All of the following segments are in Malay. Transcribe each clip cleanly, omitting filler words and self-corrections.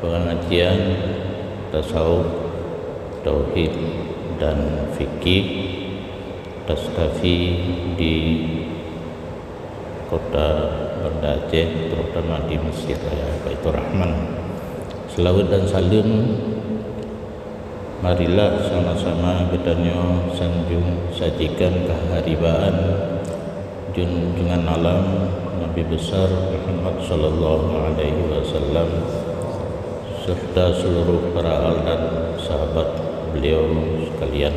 pengajian tasawuf, tauhid dan fikih Taskafi di kota Banda Aceh, terutama di Mesir Raya Baitur Rahman. Selawat dan salam marilah sama-sama kita sanjung sajikan keharibaan junjungan alam Nabi besar Muhammad sallallahu alaihi wasallam serta seluruh para al dan sahabat beliau sekalian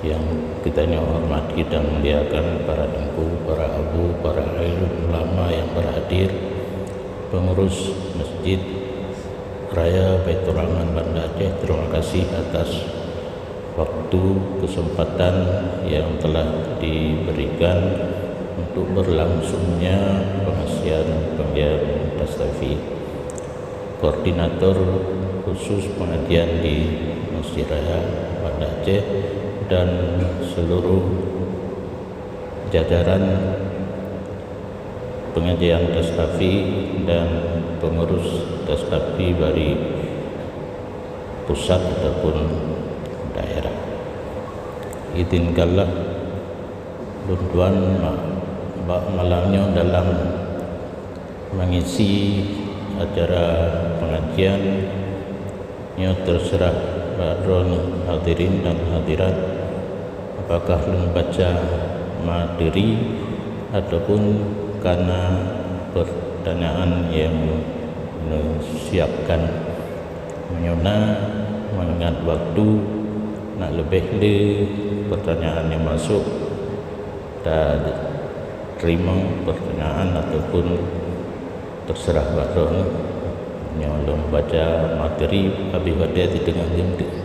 yang kita hormati dan muliakan, para tengku, para abu, para alim ulama yang berhadir, pengurus Masjid Raya Baitur Rahman Banda Aceh. Terima kasih atas waktu kesempatan yang telah diberikan untuk berlangsungnya pengajian Taskafi. Koordinator khusus pengajian di Masjid Raya Banda Aceh dan seluruh jajaran pengajian Taskafi dan pengurus Taskafi dari pusat ataupun daerah. Izinkanlah tuan malamnya dalam mengisi acara pengajian yang terserah badron hadirin dan hadirat, apakah membaca materi ataupun karena pertanyaan yang disiapkan menyona mengingat waktu nak lebih le pertanyaan yang masuk dan terima pertanyaan ataupun terserah badron nyolong baca materi habis pada di tengah jemput.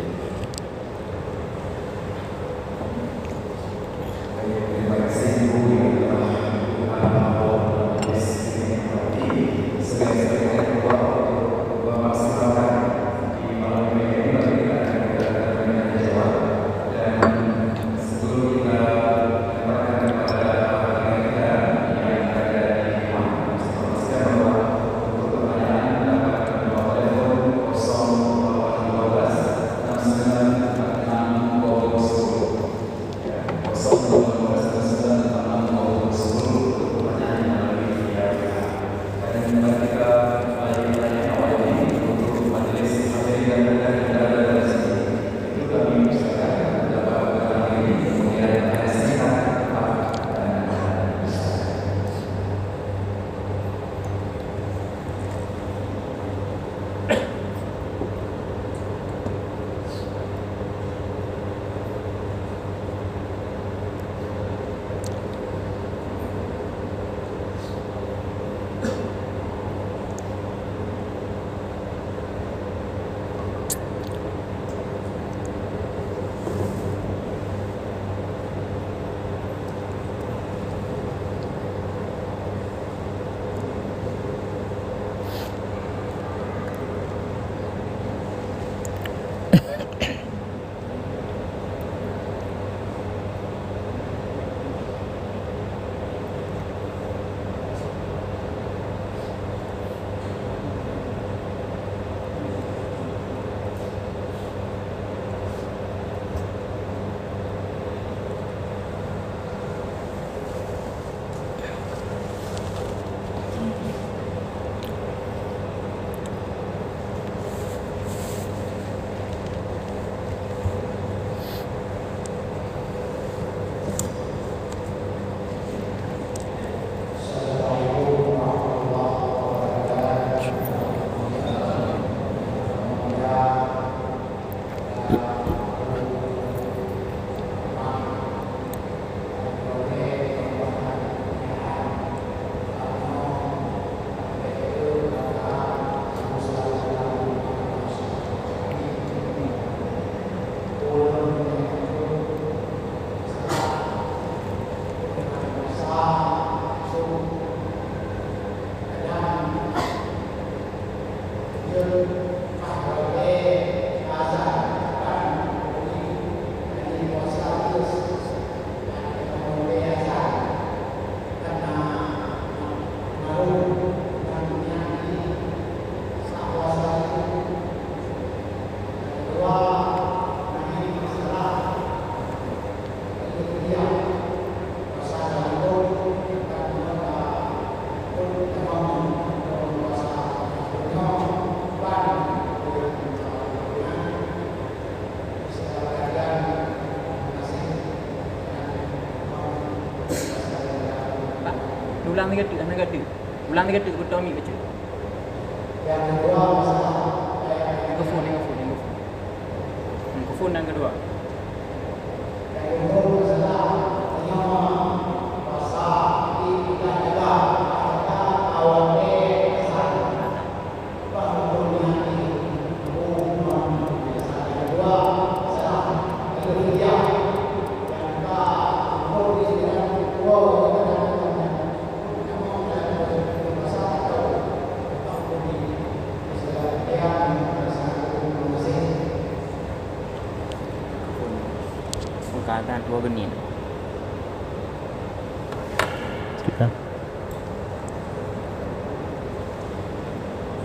ulang tiga tu, anak kata. Ulang tiga tu betul ambil baca. Yang kedua masalah Mikrofon. Mikrofon yang kedua. yang kedua masalah nyawa pasal di kita jaga kata awalnya pasal penggunaan ini hubungan yang kedua masalah kerja yang ketiga dan kedua Keadaan dua genit. Kita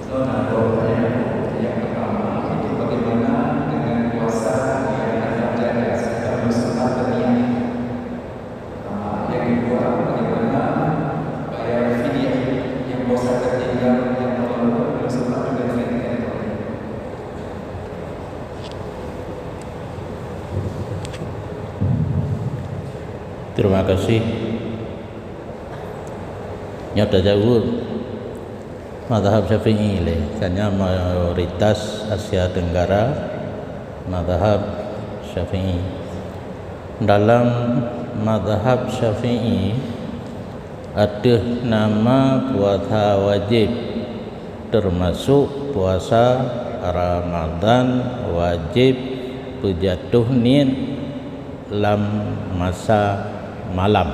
Zona yang pertama itu bagaimana dengan puasa yang akan jaga serta bersama berniat. Yang kedua, bagaimana bayar fidyah yang puasa tertinggal yang terlalu bersama dengan itu. terima kasih. Nyata jauh mazhab Syafi'i karena mayoritas Asia Tenggara mazhab Syafi'i. Dalam mazhab Syafi'i ada nama puasa wajib, termasuk puasa Ramadan wajib berjatuh niat dalam masa malam.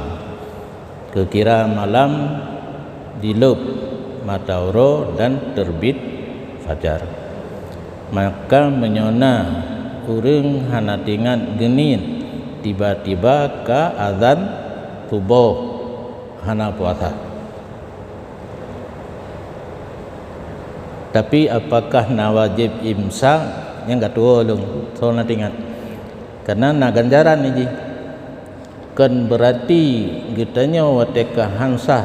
Kekira malam dilub matahari dan terbit fajar. Maka menyona urang hana tingat genit tiba-tiba ke azan subuh hana puasa. Tapi apakah na wajib imsak yang enggak tahu long. So na tingat. Karena na ganjaran ni kan berarti gitanya wateka hansah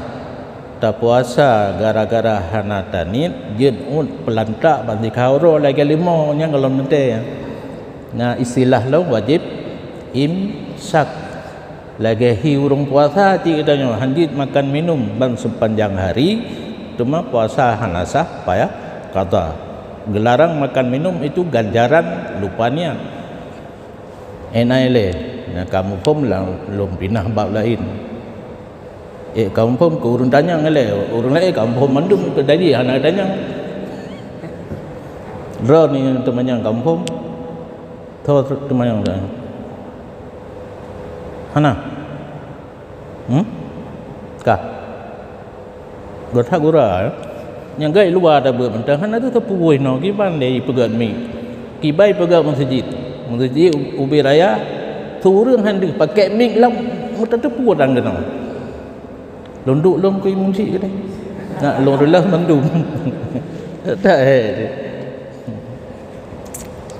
tak puasa gara-gara hana tanit jin pelantak bagi kauro lagi limo nya kalau nanti. Nah istilah lo wajib imsak lagi hi urung puasa ti katanya handit makan minum ban sepanjang hari cuma puasa hana sah payah kata gelarang makan minum itu ganjaran lupanya enaile. Nah, kamu pun belum pindah bab lain. Kamu pun ke urun tanyang le, urun lain kamu pun mandum ke tadi anak tanyang. Ro ni temannya kamu pun. Tho temannya dah. Hana. Kah. Gotha gura. Yang gai luar dah bermentang hana tu terpuih no kiban dari pegat mi. Kibai pegat masjid. Masjid ubi raya turun handu pakai mic lam muta tepu orang kena londuk lom kui musik ke ni nak lorlah mandum tak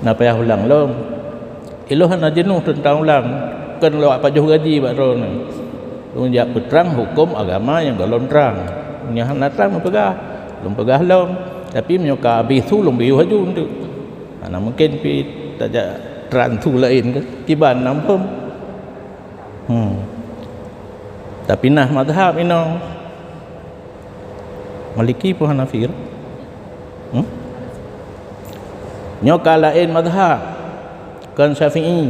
nak payah ulang lom ilohan jenuh tentang ulang kan lawak pajuh gaji bak ron tunjak peterang hukum agama yang galon terang nyahan terang pegah lom pegah lom tapi menyoka habis tu lom biu haju untuk ana mungkin pi tajak terang tu lain ke kiban nampum tapi nah mazhab ino Maliki pun Hanafi nyoka lain mazhab kan Syafi'i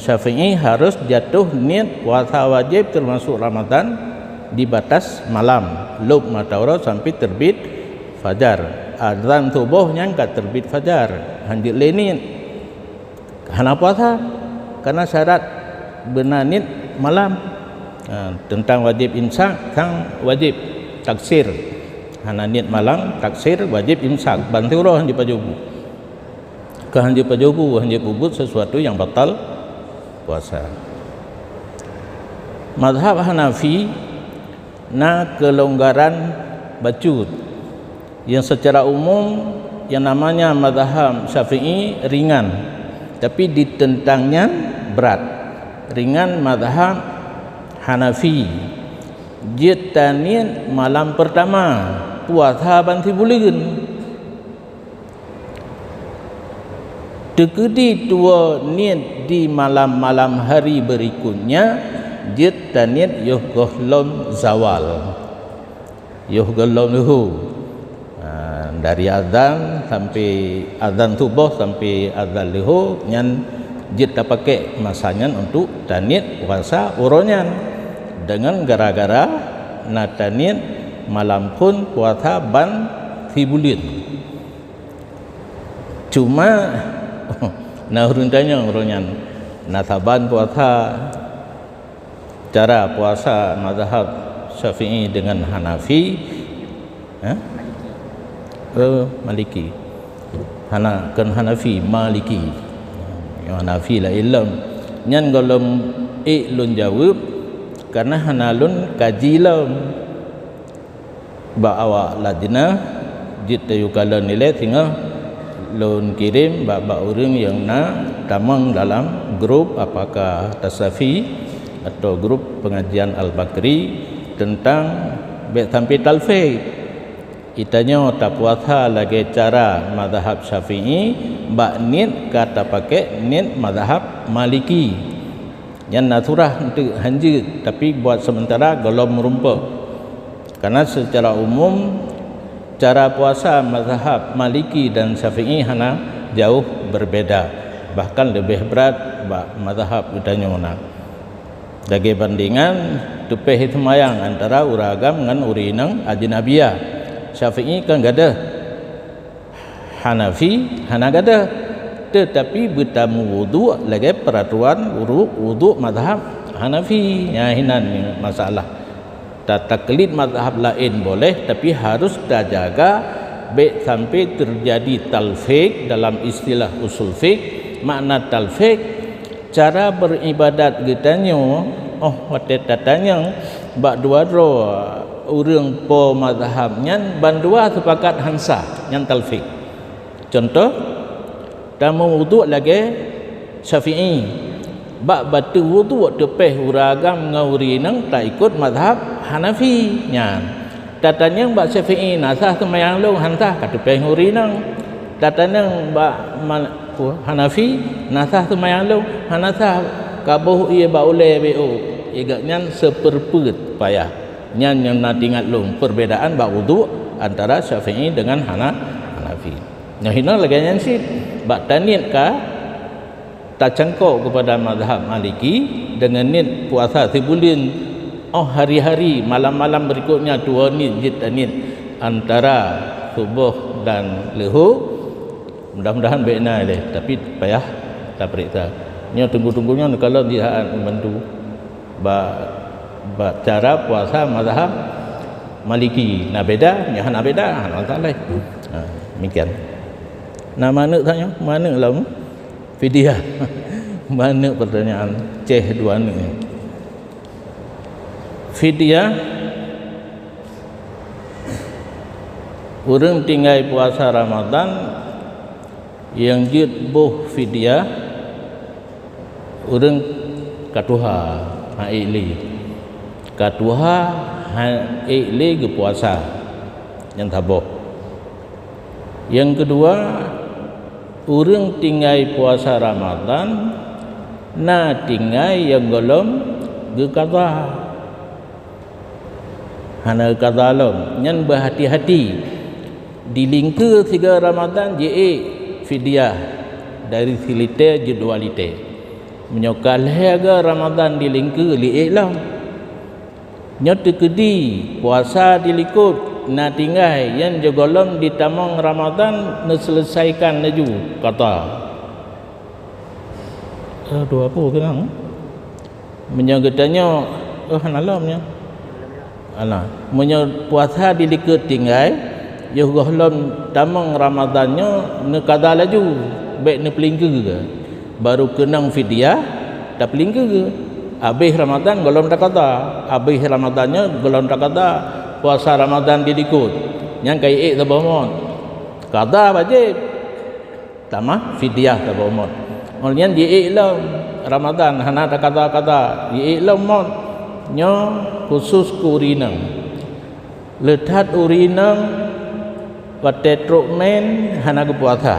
Syafi'i harus jatuh niat puasa wajib termasuk Ramadan di batas malam lub matahari sampai terbit fajar azan subuh nyangka terbit fajar hanjit lenit hana puasa karena syarat benanit malam. Tentang wajib imsak sang wajib taksir hana niat malam taksir wajib imsak bantu roh di pajubu ke hanji pajubu hanji bubut sesuatu yang batal puasa. Mazhab Hanafi na kelonggaran bacut yang secara umum yang namanya mazhab Syafi'i ringan tapi ditentangnya berat. Ringan mazhab Hanafi jitanian malam pertama puasa banti bulan dekedi tua niat di malam-malam hari berikutnya jid tanit yuh gohlom zawal, yuh gohlom luhu, dari azan sampai azan subuh sampai azan luhu nyan jid tak pakai masanya untuk tanit puasa uronyan dengan gara-gara na tanit malam pun puasa ban fibulin cuma nah uruntannya uronyan na taban puasa cara puasa mazhab Syafi'i dengan Hanafi Maliki kan Hanafi Maliki Hanafi la ilm nyan golom lun jawab karena hanalun kaji lam ba awak ladina jit tayu kala nilai tinggal lun kirim ba orang yang na tamang dalam grup apakah tasafi atau grup pengajian Al-Bakri tentang sampai talfiq itanya tak puasa lagi cara mazhab Syafi'i bak nit kata pakai nit mazhab Maliki yang naturah untuk hanji tapi buat sementara golom merumpuk karena secara umum cara puasa mazhab Maliki dan Syafi'i hana jauh berbeda bahkan lebih berat bak mazhab utanya mana sebagai bandingan tupeh semayang antara uragam dengan urinang ajnabiyah Syafi'i kan gada Hanafi hana gada tetapi bertamu wudu lagi peraturan wudu mazhab Hanafi ya hinan masalah taklid mazhab lain boleh tapi harus dah jaga baik sampai terjadi talfiq dalam istilah usul fiqh makna talfiq cara beribadat getanya wate tatanya bak dua orang po mazhabnya bandua sepakat hansa yang talfiq contoh tamu wudu lagi Syafi'i bak batu wudu tepeh uragam ngauri nang tak ikut mazhab Hanafi nya tatanya bak Syafi'i nasah semayang lu hansa kat tepeh nguri nang tatanya bak Hanafi nasah semayang lu hanasa kabuh ia ba ule bu igaknya seperput payah nyan yang nak ingat long perbedaan bak wudu antara Syafi'i dengan Hanafi. Nah hina lagi nyan sit bak tanit ka tak cangkok kepada mazhab Maliki dengan nit puasa sebulan hari-hari malam-malam berikutnya dua nit jid tanit antara subuh dan lehu mudah-mudahan baiknya leh tapi payah tak periksa. Nya tunggu-tunggunya kalau dia membantu cara puasa mazhab Maliki nah beda nya hana beda hana salah demikian nah mana tanya mana lam fidyah mana pertanyaan dua ni fidyah orang tinggal puasa Ramadan yang jid boh fidyah orang katuha haili katuha haili ke puasa yang taboh yang kedua orang tinggal puasa Ramadan na tinggal yang golom ke qada hana qada lom nyan berhati-hati dilingka 3 Ramadan je fidyah dari silite jadwalite menyokal harga Ramadan dilingka liik lah nyata kedi puasa dilikut na tinggal yang jagolom di tamang Ramadan na selesaikan laju kata dua apa kenang menyagatanya hanalamnya alah puasa dilikut tinggal jagolom tamang Ramadannya na kada laju baik na pelingka ke baru kenang fidyah tak pelingka ke habis Ramadan golong tak kata habis Ramadannya golong tak kata puasa Ramadan dilikut yang kai tabamon kada wajib tamah fidyah tabamon oleh dia ilam Ramadan hana tak kata ilam mon nyo khusus kurinang letat urinang patetruk men hana ke puasa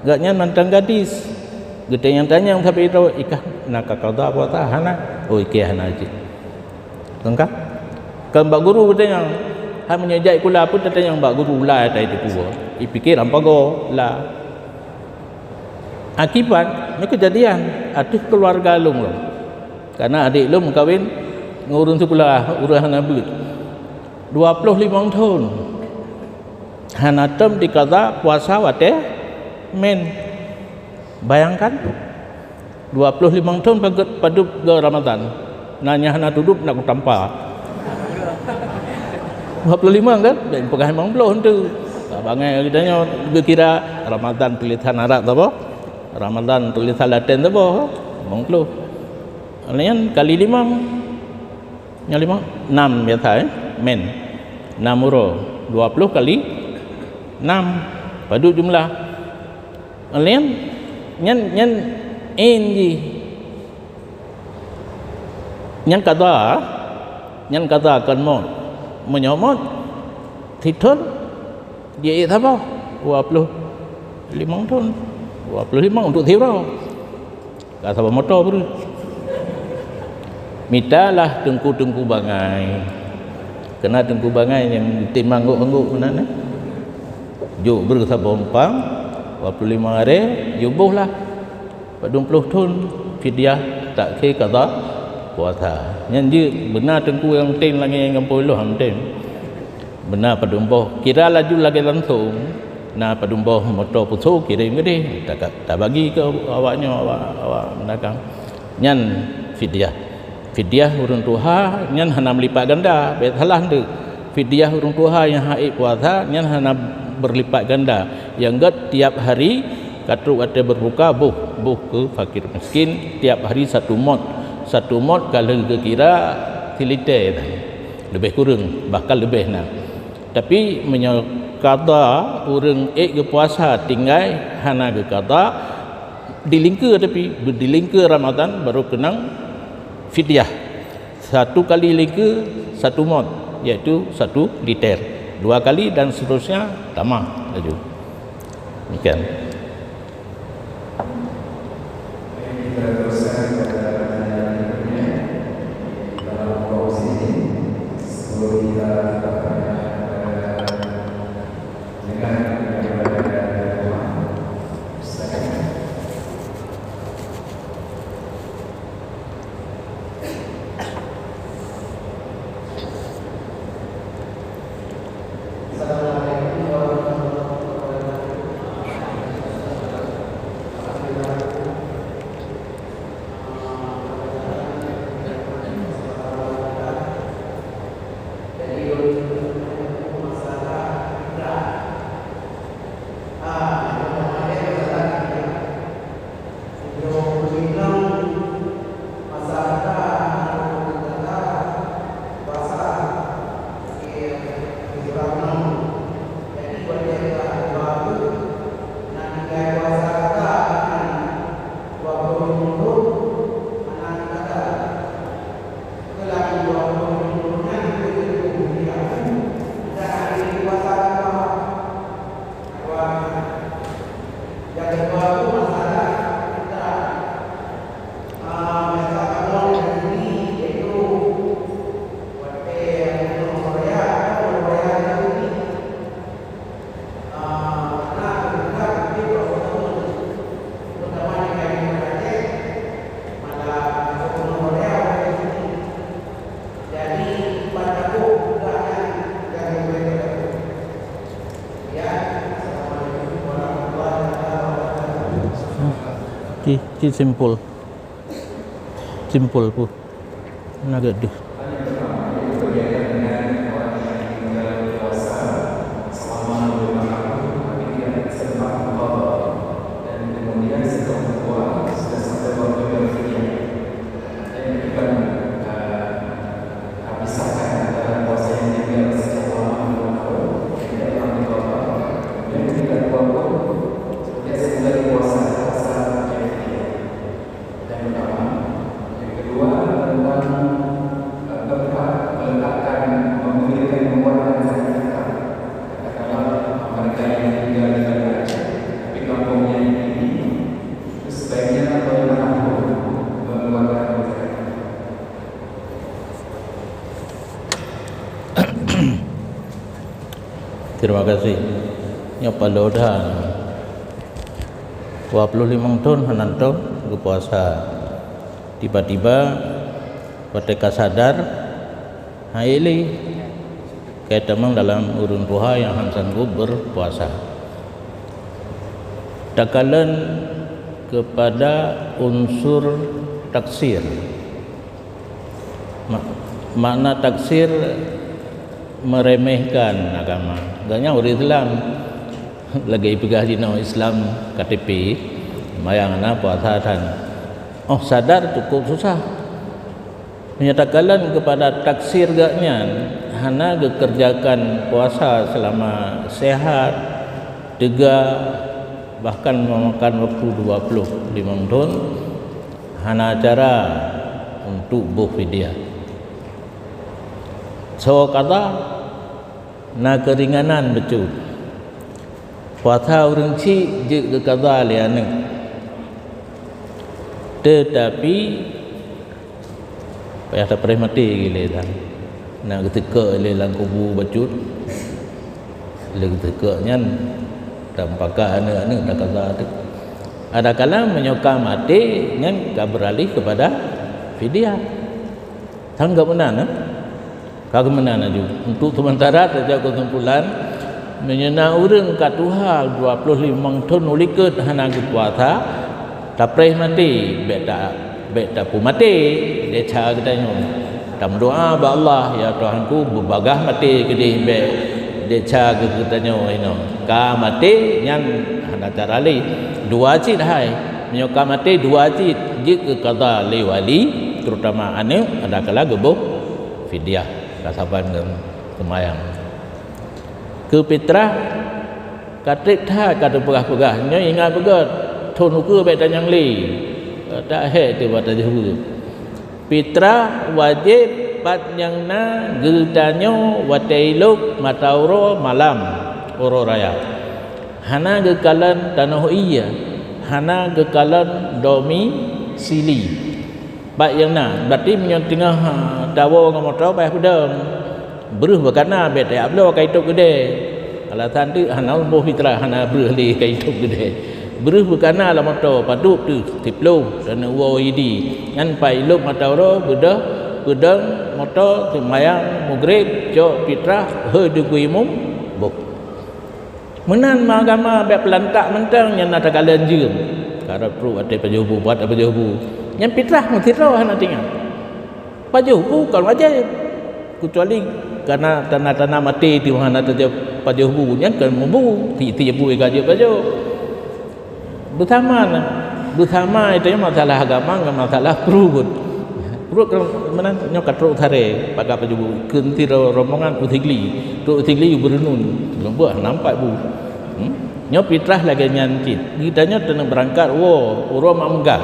gaknya nantang gadis Kita yang tanya tapi itu ikah nak qada puasa hana. Oh ikah hana je. Tengkah? Kan bak guru kita yang ha menyejak kula pun tanya yang bak guru lah tai itu gua. Ipikir apa go lah. Akibat ni kejadian ada keluarga lung lo. Karena adik lung kahwin ngurun sebelah urang Nabi 25 tahun. Hanatem dikata puasa wate men. Bayangkan 25 tahun padu ke Ramadan. Nanya hana duduk nak tampa. 25 kan? Dan pegang memang belum tu. Bangai kita nya kira Ramadan tulisan Arab tu apa? Ramadan tulisan Latin tu apa? Mongklo. Lain kali 5. Yang 5 6 biasa men. 6 euro. 20 kali 6 padu jumlah. Lain nyan ji. Nyan kata akan mau menyomot titul dia apa 25 tahun 25 untuk zero kata motor pun mitalah tengku-tengku bangai kena tengku bangai yang timbang angguk-angguk mana juk bersabongpang 25 hari yubuhlah 20 tahun fidyah tak ke kata puasa yang dia benar tengku yang ten lagi yang puluh hamten benar padumboh kira laju lagi langsung na padumboh motor pusu kirim ke dia tak bagi ke awaknya awak mendagang nyan fidyah urang tuha nyan hana melipat ganda salah tu fidyah urang tuha yang haid puasa nyan hana berlipat ganda yang gad tiap hari katu ada berbuka buh ke fakir miskin tiap hari satu mod kalau kira siliter lebih kurang bahkan lebih nak tapi menyakata orang ke puasa tinggal hana ke kata dilingkar tapi dilingkar Ramadan baru kenang fidyah satu kali lingkar satu mod iaitu 1 liter 2 kali dan seterusnya tamah laju demikian. Simpul pun nak gaduh sebaiknya Terima kasih. Nya paloda 25 tahun hananto ke puasa. Tiba-tiba ketika sadar haili kayak temang dalam urun ruha yang hansan berpuasa. Takalan kepada unsur taksir. Makna taksir meremehkan agama. Gaknya orang Islam lagi pegah dina Islam KTP mayang na puasa tan. Oh sadar cukup susah. Menyatakan kepada taksir gaknya hana gekerjakan puasa selama sehat, tegak, bahkan memakan waktu 25 tahun hana cara untuk berfidyah. So kata na keringanan betul. Puasa orang ci je ke kaza liane. Tetapi payah tak pernah mati gile dah. Nak ketika le lang kubu bacut. Le ketika nyan tampakah anak-anak dah kaza tu. Ada kala menyoka mati nyan ka beralih kepada fidyah. Tanggap benar nah? Kagemanan aju untuk sementara saja kesimpulan menyena urang kat Tuhan 25 tahun uliket hana puasa tapre mati beta pu mati dia cara kita nyo tam doa ba Allah ya Tuhanku berbagah mati ke dia cara kita nyo ino ka mati nyan hana cara li dua cit hai menyoka mati dua cit jik ke qada li wali terutama ane ada kala gebuh fidyah kasaban kemayang ke fitrah katik tha kata pegah-pegah nya ingat begat thon ukur baik dan yang li tak he tu bata juru fitrah wajib pat yang na gerdanyo watailuk matauro malam oro raya hana gekalan tanah iya hana gekalan domisili baik yang na berarti menyon tengah dawa dengan motor payah pedang beruh berkana bet ya ablo kai tok gede alasan tu hana boh fitrah hana beruh li kai tok gede beruh berkana la motor paduk tu tiplo dan UID ngan pai luk motor bedah pedang motor semayang maghrib jok fitrah he de kuimum bok menan agama bet pelantak mentang yang nak kalian jeum karep ru ate pajubu buat apa jubu yang fitrah mutiroh hana tinggal pajubu kalau wajib kecuali karena tanah-tanah mati di mana terjadi pajubu yang kan membu tiap buih gaji paju bersama itu masalah agama dengan masalah perut mana nyokat perut thare pakai pajubu kentiro rombongan utigli berenun lomba nampak bu nyop fitrah lagi nyancit gitanya tenang berangkat uro mamgang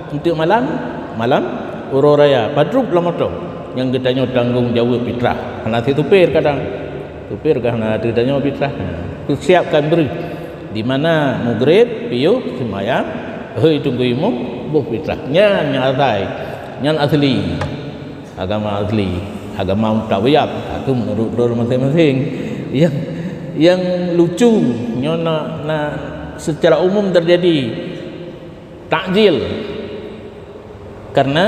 untuk malam uro raya padruk lamoto yang gedanya tanggung jawab fitrah hana tupir kadang tupir karena gedanya fitrah siapkan beri di mana maghrib piyu semayang hei tunggu imam buh fitrah nyan asli agama tawiyab itu menurut dor masing-masing yang lucu nyona secara umum terjadi takjil karena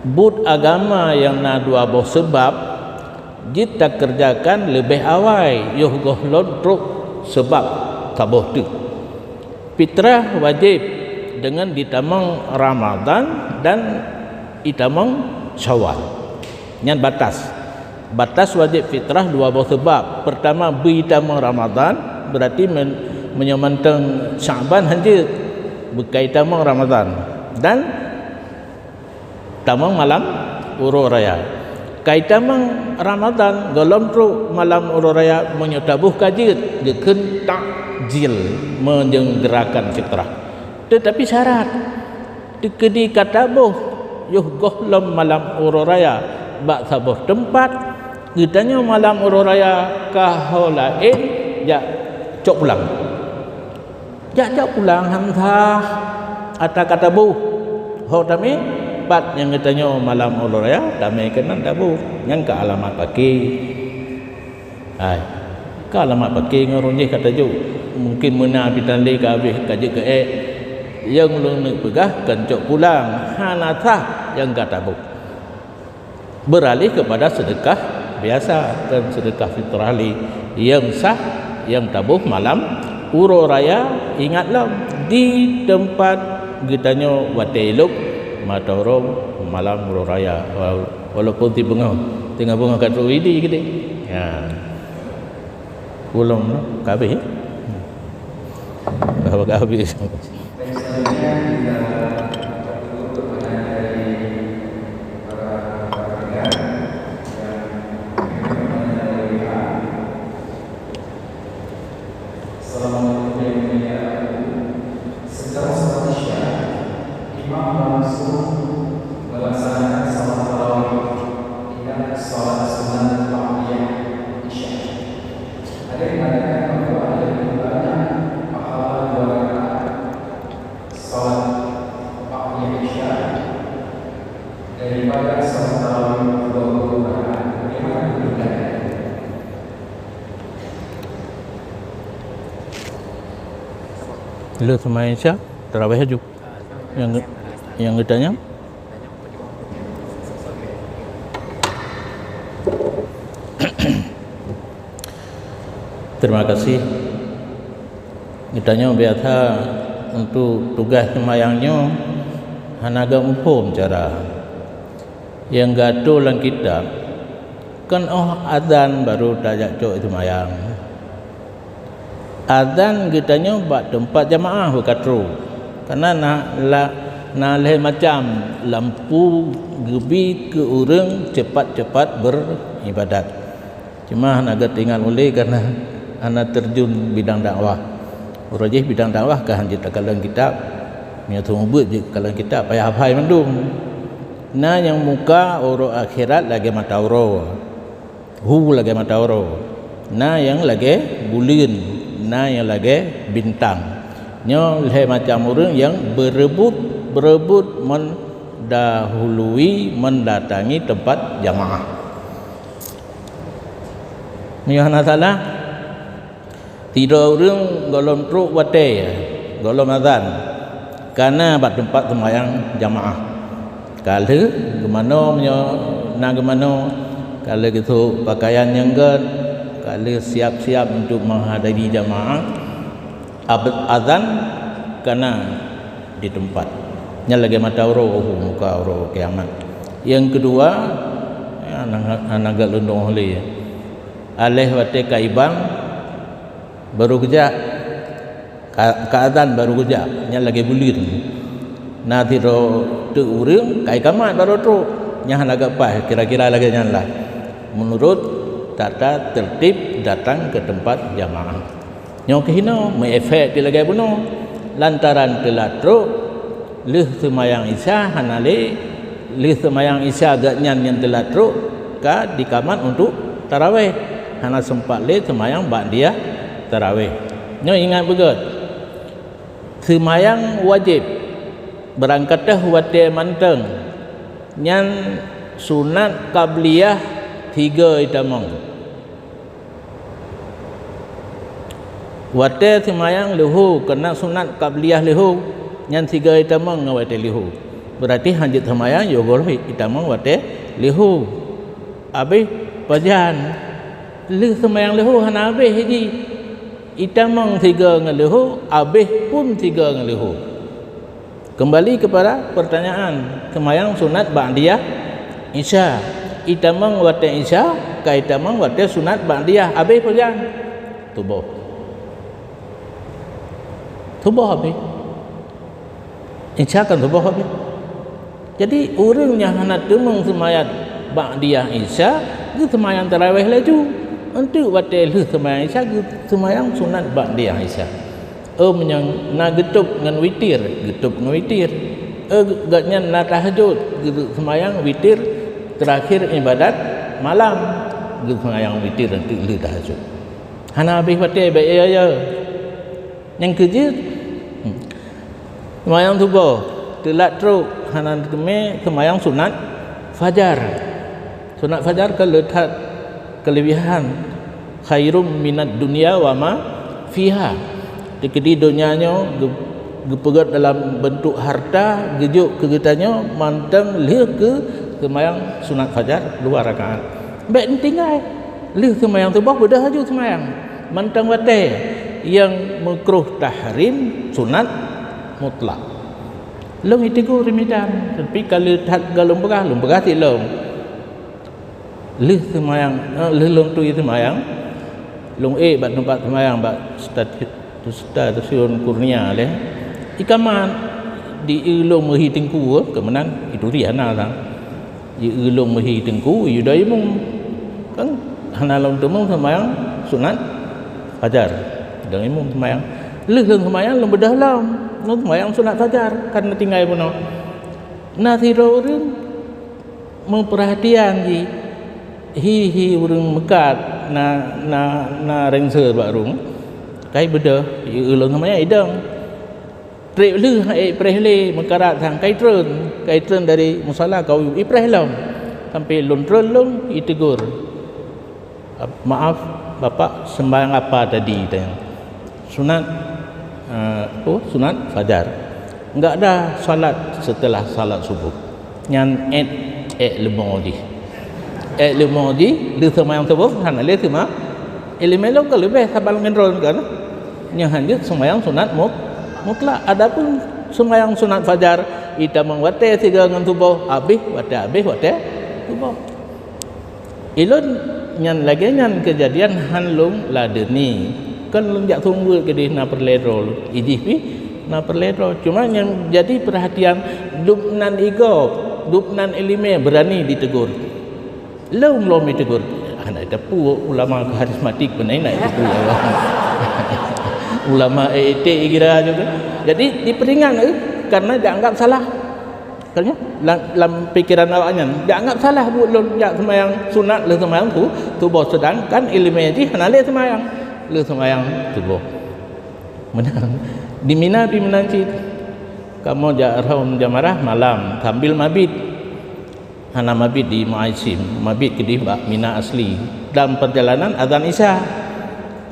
but agama yang na dua boh sebab kita kerjakan lebih awal yoh gohlon truk sebab taboh tu fitrah wajib dengan ditamang Ramadan dan itamang Syawal nyan batas wajib fitrah dua boh sebab pertama bitamang Ramadan berarti menyamantang Syaban hanya berkaitan dengan Ramadan dan tamang malam uro raya kaitan Ramadan golom tru malam uro raya menyetabuh kajit geken takjil menjenggerakan fitrah tetapi syarat dikedi katabuh yuh golom malam uro raya bak sabuh tempat kitanya malam uro raya kaholain ya cok pulang hamzah atau katabuh ho tami pat yang katanya malam uro raya damai kenan tabu yang ke alamat pagi kalau mak pakai ngorongnya kata jo mungkin mana bidan le ka habis kaje ke yang lu nak pegah kencok pulang hanatah yang kata bu beralih kepada sedekah biasa dan sedekah fitrah yang sah yang tabuh malam uro raya. Ingatlah di tempat gitanya wateluk matorong malam uro raya walaupun ti tengah bunga kat ruidi gede ya ulung no kabeh bahawa habis. Lu sama Aisyah tarawih haju yang ditanya terima kasih ditanya biasa untuk tugas semayangnya hanaga umum cara yang gaduh dalam kitab kan azan baru tajak cok semayang. Azan kitanya buat tempat jamaah berkatru karena nak leh macam lampu gebi ke orang cepat-cepat beribadat. Cuma nak tinggal oleh karena anak terjun bidang dakwah. Urajih bidang dakwah kan kita kalau kitab nyatu ubut je kalau kitab payah hafal mandum. Nah yang muka orang akhirat lagi mata uro. Lagi mata uro. Nah yang lagi bulan. Nah yang lagi bintang nyo leh macam orang yang berebut mendahului mendatangi tempat jamaah ni ana salah tidak orang golom truk wate golom azan karena bat tempat sembahyang jamaah kalau kemana nak kemana kalau gitu pakaian yang kalau siap-siap untuk menghadiri jamaah azan karena di tempat nya lagi mata muka kiamat. Yang kedua anak lundung oleh alih wate kaibang baru kerja ka azan baru kerja nya lagi bulir na tiro tu urang kai kamat baru tu nya agak pas kira-kira lagi nyala menurut tata tertib datang ke tempat jamaah. Nyo kehino mengefek di lagi bunuh lantaran telah truk leh semayang isya hanale leh semayang isya agak yang telah truk ka di kamat untuk tarawih hana sempat leh semayang ba'diyah tarawih. Nyo ingat begut semayang wajib berangkatah wate manteng nyan sunat qabliyah 3 itamang wate semayang lehu kena sunat qabliyah lehu nyan 3 itamang wate lehu berarti hanjit semayang yo goloh itamang wate lehu abe pajan le semayang lehu hana abe hiji itamang 3 ngelehu abe pun 3 ngelehu. Kembali kepada pertanyaan semayang sunat ba'diyah isya itamang wate isya ka itamang wate sunat ba'diyah abe pajan tubuh habis isya kan tubuh habis. Jadi orang yang hendak temung semayang ba'diyah isya ke semayang tarawih laju untuk wate le semayang isya ke semayang sunat ba'diyah isya yang nak getup dengan witir gatnya nak tahajud semayang witir terakhir ibadat malam semayang witir nanti le tahajud hana habis wate baik ya yang kerja semayang subuh telat teruk hana keme semayang sunat fajar kalau letak kelebihan khairum minad dunya wa ma fiha. Dikedi dunianya gepegat dalam bentuk harta, gejuk kegetanya mantang lih ke semayang sunat fajar 2 rakaat. Baik tinggal lih semayang tu bah bedah haju semayang. Mantang wate yang makruh tahrim sunat mutlak. Long itu rimidan, tapi kalau tak galung begah ti long. Lih semayang lih long tu semayang. Long bat tempat semayang bat stasiun Kurnia leh. Ikaman di ilung mehi tengku kemenan itu dia nah. Di ilung mehi tengku yudai mung kan hanalong tu mung semayang sunat fajar. Dan imum semayang lih semayang long bedah lam. Long semayang sunat fajar kan tinggal pun. Nah tiro urang memperhatian ji hi urang mekat na rengser barung kai bedah ulung semayang idang trek lih prehle mekarat sang kai tren dari musalla kau iprehlom sampai lontron long itegur maaf bapak sembahyang apa tadi tanya sunat sunat fajar enggak ada salat setelah salat subuh nyan lemodi lih semayang subuh han lih sema elemelo ka lebih sabal ngendron kan yang hanjut semayang sunat mutlak. Adapun semayang sunat fajar ita mangwate siga ngan tubuh habis wate tubuh ilun nyan lagi nyan kejadian hanlung ladeni kan lung jak tunggu ke di na perledro ijih pi na perledro cuma yang jadi perhatian dupnan dupnan elime berani ditegur lom ditegur anak tepu ulama karismatik benai nak tepu ulama ET kira juga. Jadi diperingat karena dianggap salah. Katanya dalam pikiran awaknya dianggap salah buat lon jak semayang sunat le semayang tu bos sedangkan ilmu ji hanale semayang le semayang tubuh. Menang di Mina cit. Kamu jarum jamarah malam sambil mabit. Hana mabit di Muaisim, mabit ke di Mina asli. Dalam perjalanan azan Isya.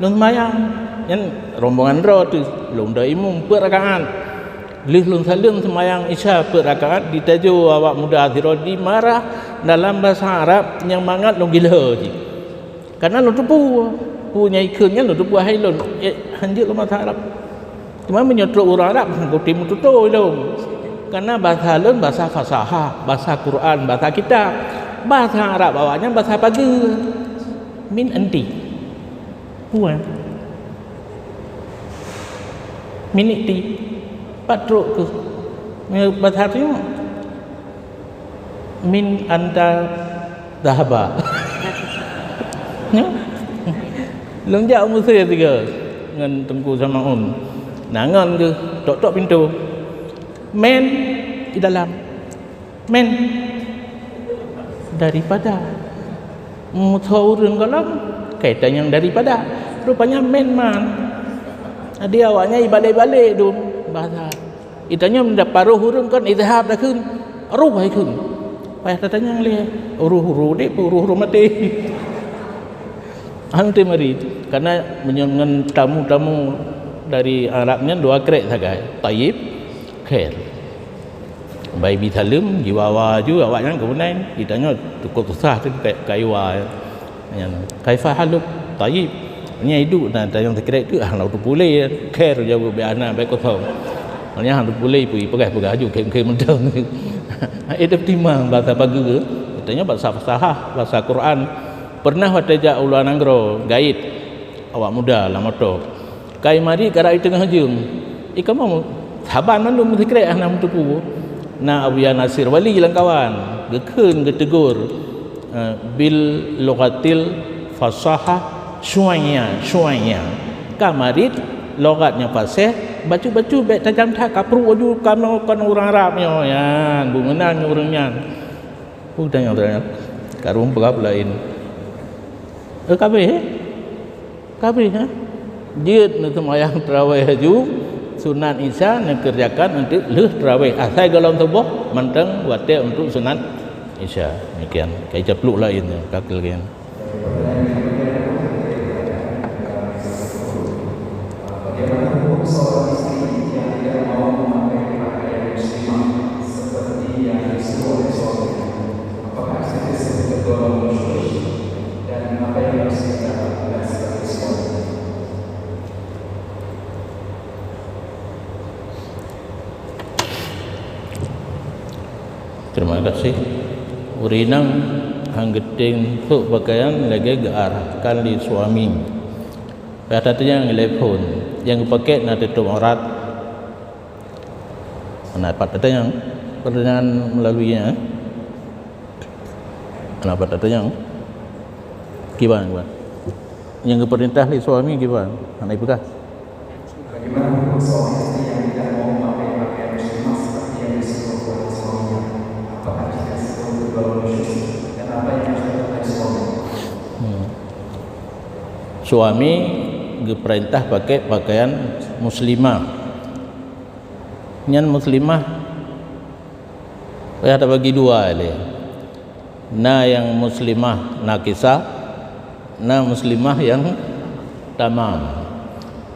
Lon semayang yang rombongan roh tu lung dah imum perakaat lih lung salung semayang Isya perakaat ditaju awak muda Azirodi marah dalam bahasa Arab yang mangat lung gila je karena lung tupu punya ikannya lung tupu hai lung hanjit lung bahasa Arab cuma menyotrok orang Arab kau timu tutu lung karena bahasa lung bahasa fasahah bahasa Quran bahasa kitab bahasa Arab awaknya bahasa pagi min anti puan minit ti patruk ke berarti min anta dahaba lung jauh musir tiga ngan tengku sama nangan ke tok pintu men di dalam men daripada mutawurin kalam kaitan yang daripada rupanya men man dia awaknya balik tu bahasa itanya mendapat paruh hurung kan izhab dah kun ruh hai kun payah tanya le ruh ni ruh mati anti mari karena menyengen tamu-tamu dari Arabnya dua krek sagai tayyib khair bai bi thalum jiwawa ju awaknya kemudian ditanya cukup susah tu kayu kaifa haluk tayyib nya hidup dan yang terkira tu hang tu pulih khair jauh be anak be kosong nya hang tu pulih pi pegai aju kem mentang itu timang bahasa pagi katanya bahasa fasahah bahasa Quran pernah wataja ulah nanggro gaid awak muda lamoto kai mari kara itu tengah jung ikam saban man lu terkira anak tu pu na Abu Nasir wali lang kawan gekeun getegur bil lughatil fasahah syuanya kamarit logatnya fasih baju bet tajam tak kapru aju kan orang Arabnya ya bungenan orangnya tanya karung berapa lain kabeh ha dia nak semayang tarawih haju sunat Isya nak kerjakan nanti leh tarawih asal galam tubuh mantang wate untuk sunat Isya demikian kai cepluk lainnya kakil kian Terima kasih. Urinang hanggeting tu pakaian lagi gearahkan di suami. Pada tu yang telepon, yang pakai nak tutup aurat. Kenapa ada yang pertanyaan melaluinya? Kenapa ada yang gimana? Yang perintah di suami gimana? Anak ibu kah? Bagaimana hukum suami istri yang tidak mau memakai pakaian muslimah seperti yang disuruh oleh suaminya? Apakah jika suruh berbau nusyus dan apa yang harus dilakukan suami? Suami diperintah pakai pakaian muslimah. Nyan muslimah ada bagi dua ini. Na yang muslimah nakisah, na muslimah yang tamam.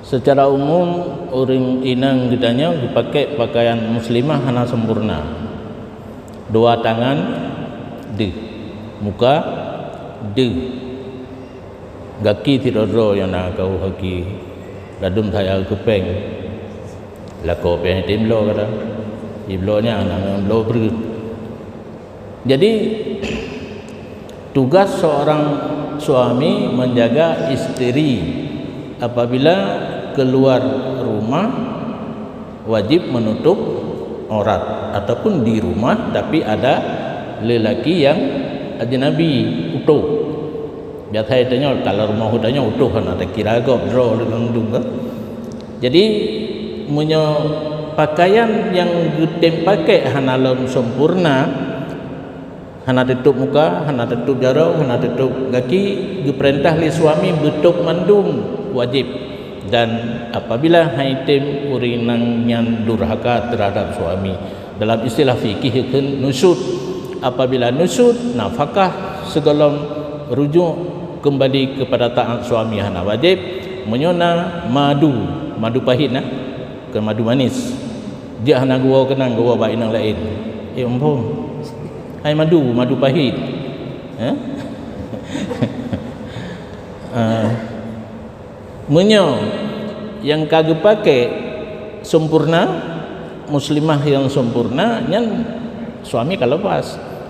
Secara umum orang inang ditanya dipakai pakaian muslimah hana sempurna. Dua tangan di muka di gaki tidak ro yang nak kau haki ladum saya kepeng lako pen tim lo kata iblonya anak lo ber. Jadi tugas seorang suami menjaga istri apabila keluar rumah wajib menutup aurat ataupun di rumah tapi ada lelaki yang ajnabi utuh. Biasa tanya kalau rumah hudanya utuh kan ada kira gop draw dengan kan. Jadi punya pakaian yang gede pakai hanalom sempurna, hana tutup muka, hana tutup jarau, hana tutup kaki, diperintah li suami betuk mandum wajib. Dan apabila haitim urinang yang durhaka terhadap suami, dalam istilah fikih kan nusud, apabila nusud nafkah segala rujuk kembali kepada taat suami hana wajib, menyona madu pahit nah, ke madu manis. Dia hana gua kenang gua baik nang lain. Ampun. Hai madu pahit. Menyo yang kagak pakai sempurna muslimah yang sempurna nyan suami kalau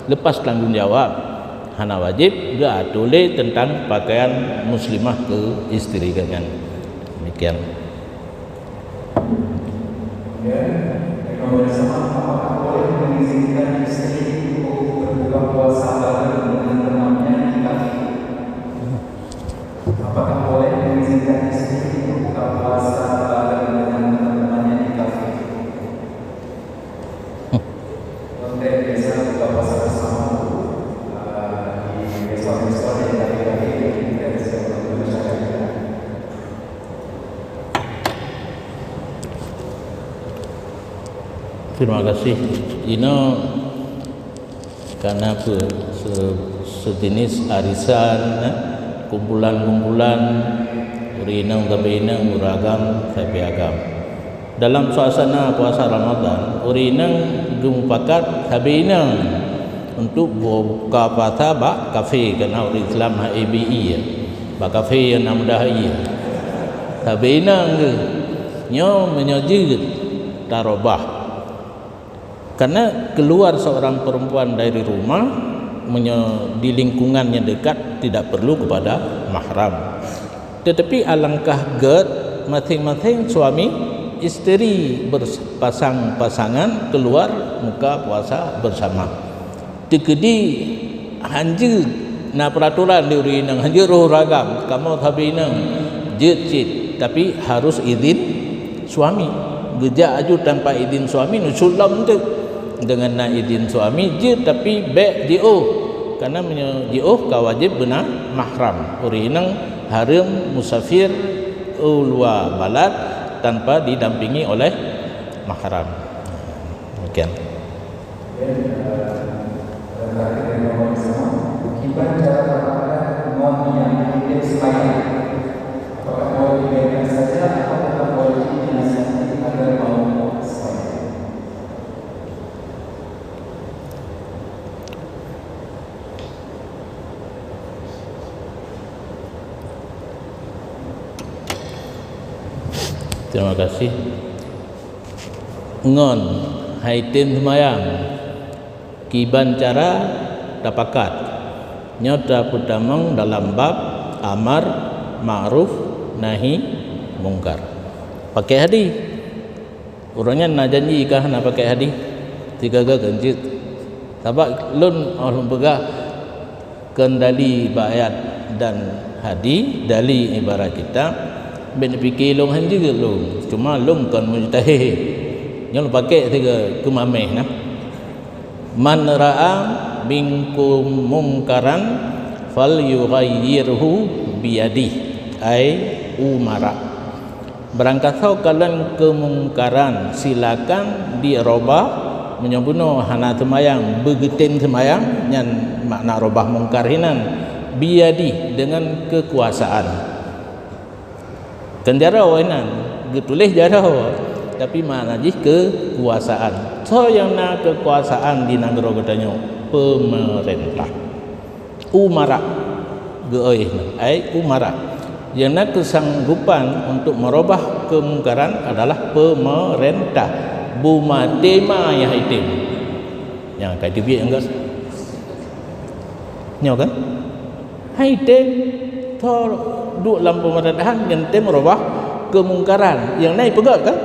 lepas tanggung jawab hana wajib gak tule tentang pakaian muslimah ke istri kan demikian. Apakah boleh mengizinkan istri untuk berbuka puasa bareng dengan temannya di kafe? Apakah boleh mengizinkan istri untuk berbuka puasa bareng dengan teman-temannya di kafe? Konten biasa buka puasa bersama di restoran-restoran yang ada di kafe kita bisa berbicara. Terima kasih. Ini karena sejenis arisan, kumpulan-kumpulan urinang gabinang uragam tapi agam. Dalam suasana puasa Ramadan, urinang gumpakat gabinang untuk buka puasa bak kafe karena orang Islam HABI ya. Bak kafe yang namdah iya. Gabinang ke nyo menyajid tarobah. Karena keluar seorang perempuan dari rumah di lingkungan yang dekat tidak perlu kepada mahram. Tetapi alangkah masing-masing suami istri berpasang-pasangan keluar muka puasa bersama. Tekedi hanjir na peraturan di urinang hanjir roh ragam kamu habinang jit tapi harus izin suami. Gejak aju tanpa izin suami nusulam tu dengan nak izin suami je tapi baik jauh karena jauh ka wajib benar mahram urinang haram musafir luar balad tanpa didampingi oleh mahram. Demikian. Gimana cara mengatakan mau yang hidup sembahyang? Apakah mau dibiarkan saja atau tetap boleh dinasihati agar mau sembahyang? Terima kasih. Ngon haitin semayang kiban cara dapakat nyota putamang dalam bab amar ma'ruf nahi mungkar. Pakai hadis. Orangnya nak janji kah nak pakai hadis? Tiga kencit. Sebab lun orang pegah kendali ayat dan hadis dali ibarat kita ben fikir long han juga long. Cuma long kan mujtahid. Yang pakai tiga kemameh nah. Man ra'a minkum mungkaran falyughayyirhu biyadihi ai umara. Berangkat kalian kemungkaran, silakan dirubah menyobuno hana temayang begetin temayang yang makna robah mungkar hinan biyadi dengan kekuasaan. Kendara wanan getulih jarah tapi makna jih kekuasaan. So yang na kekuasaan di negara katanya pemerintah. Umara geoi ai umara. Yang nak kesanggupan untuk merubah kemungkaran adalah pemerintah. Buma tema yang hitim. Yang kayak dibiak enggak? Nyo kan? Hitim thor duk dalam pemerintahan yang tem merubah kemungkaran. Yang naik pegat kan?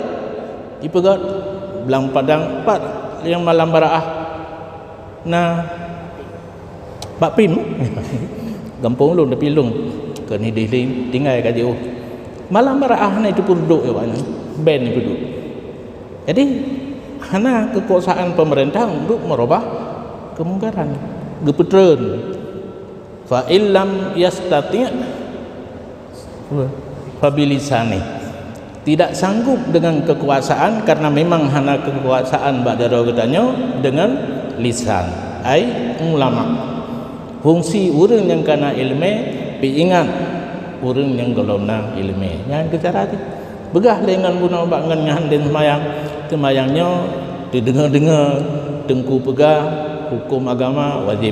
Dipegat belang padang pat yang malam baraah. Nah Pak Pim gampung lung tapi lung ke ni dia tinggal kat jauh malam baraah na itu pun duduk ya Pak ben itu duduk. Jadi hana kekuasaan pemerintah untuk merubah kemungkaran gepetreun fa illam yastati' fa bilisani. Tidak sanggup dengan kekuasaan karena memang hana kekuasaan badaro katanya dengan lisan ai ulama. Fungsi urang yang kana ilmu ingat urang yang golongan ilmu yang kecara ti begah lengan guna bangan nganden semayangnya didengar-dengar tengku pegah hukum agama wajib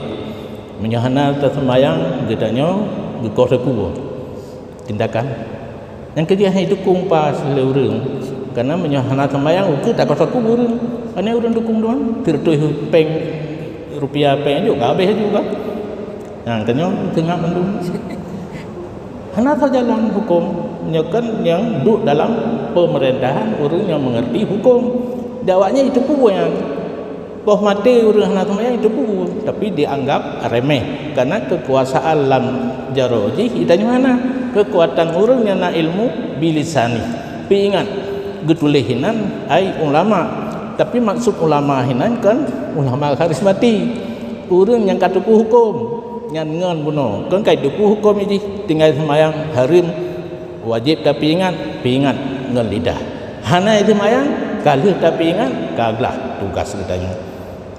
menyahana tersemayang gedanya gekoh reku tindakan yang kedua itu dukung pas le urang karena menyahana semayang uku tak kosak urang ane urang dukung doang tertuh peng rupiah peng juga habis juga yang kenyo tengah mendung hana jalan hukum menyekan yang duduk dalam pemerintahan orang yang mengerti hukum dakwanya itu pun yang poh mati orang hana temayang itu pun tapi dianggap remeh karena kekuasaan lam jaroji itanya mana kekuatan orang yang na ilmu bilisani pi ingat getulihinan ai ulama tapi maksud ulama hinan kan ulama karismati orang yang katuku hukum ngan ngan buno kan kai duku hukum ini tinggal semayang harim wajib tapi ingat ngan lidah hana itu semayang kalih tapi ingat kaglah tugas katanya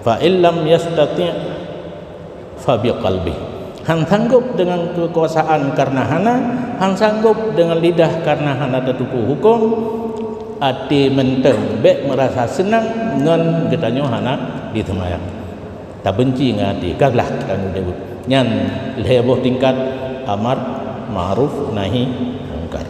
fa illam yastati' fa biqalbi han sanggup dengan kekuasaan karena hana han sanggup dengan lidah karena hana duku hukum ati menteng bek merasa senang ngan katanya hana di semayang tak benci ngati kaglah kang debut nyan leboh tingkat amar ma'ruf nahi mungkar.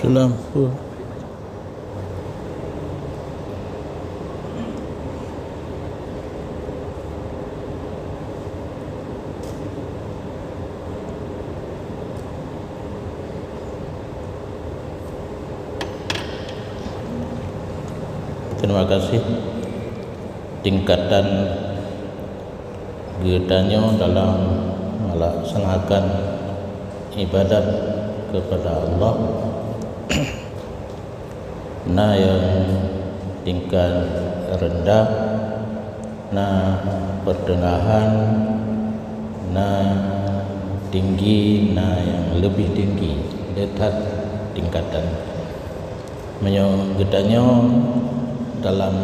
Salam. Terima kasih. Tingkatan gedanya dalam melaksanakan ibadat kepada Allah. Nah, yang tingkat rendah, nah pertengahan, nah tinggi, nah yang lebih tinggi, dekat tingkatan. Menyogedanya dalam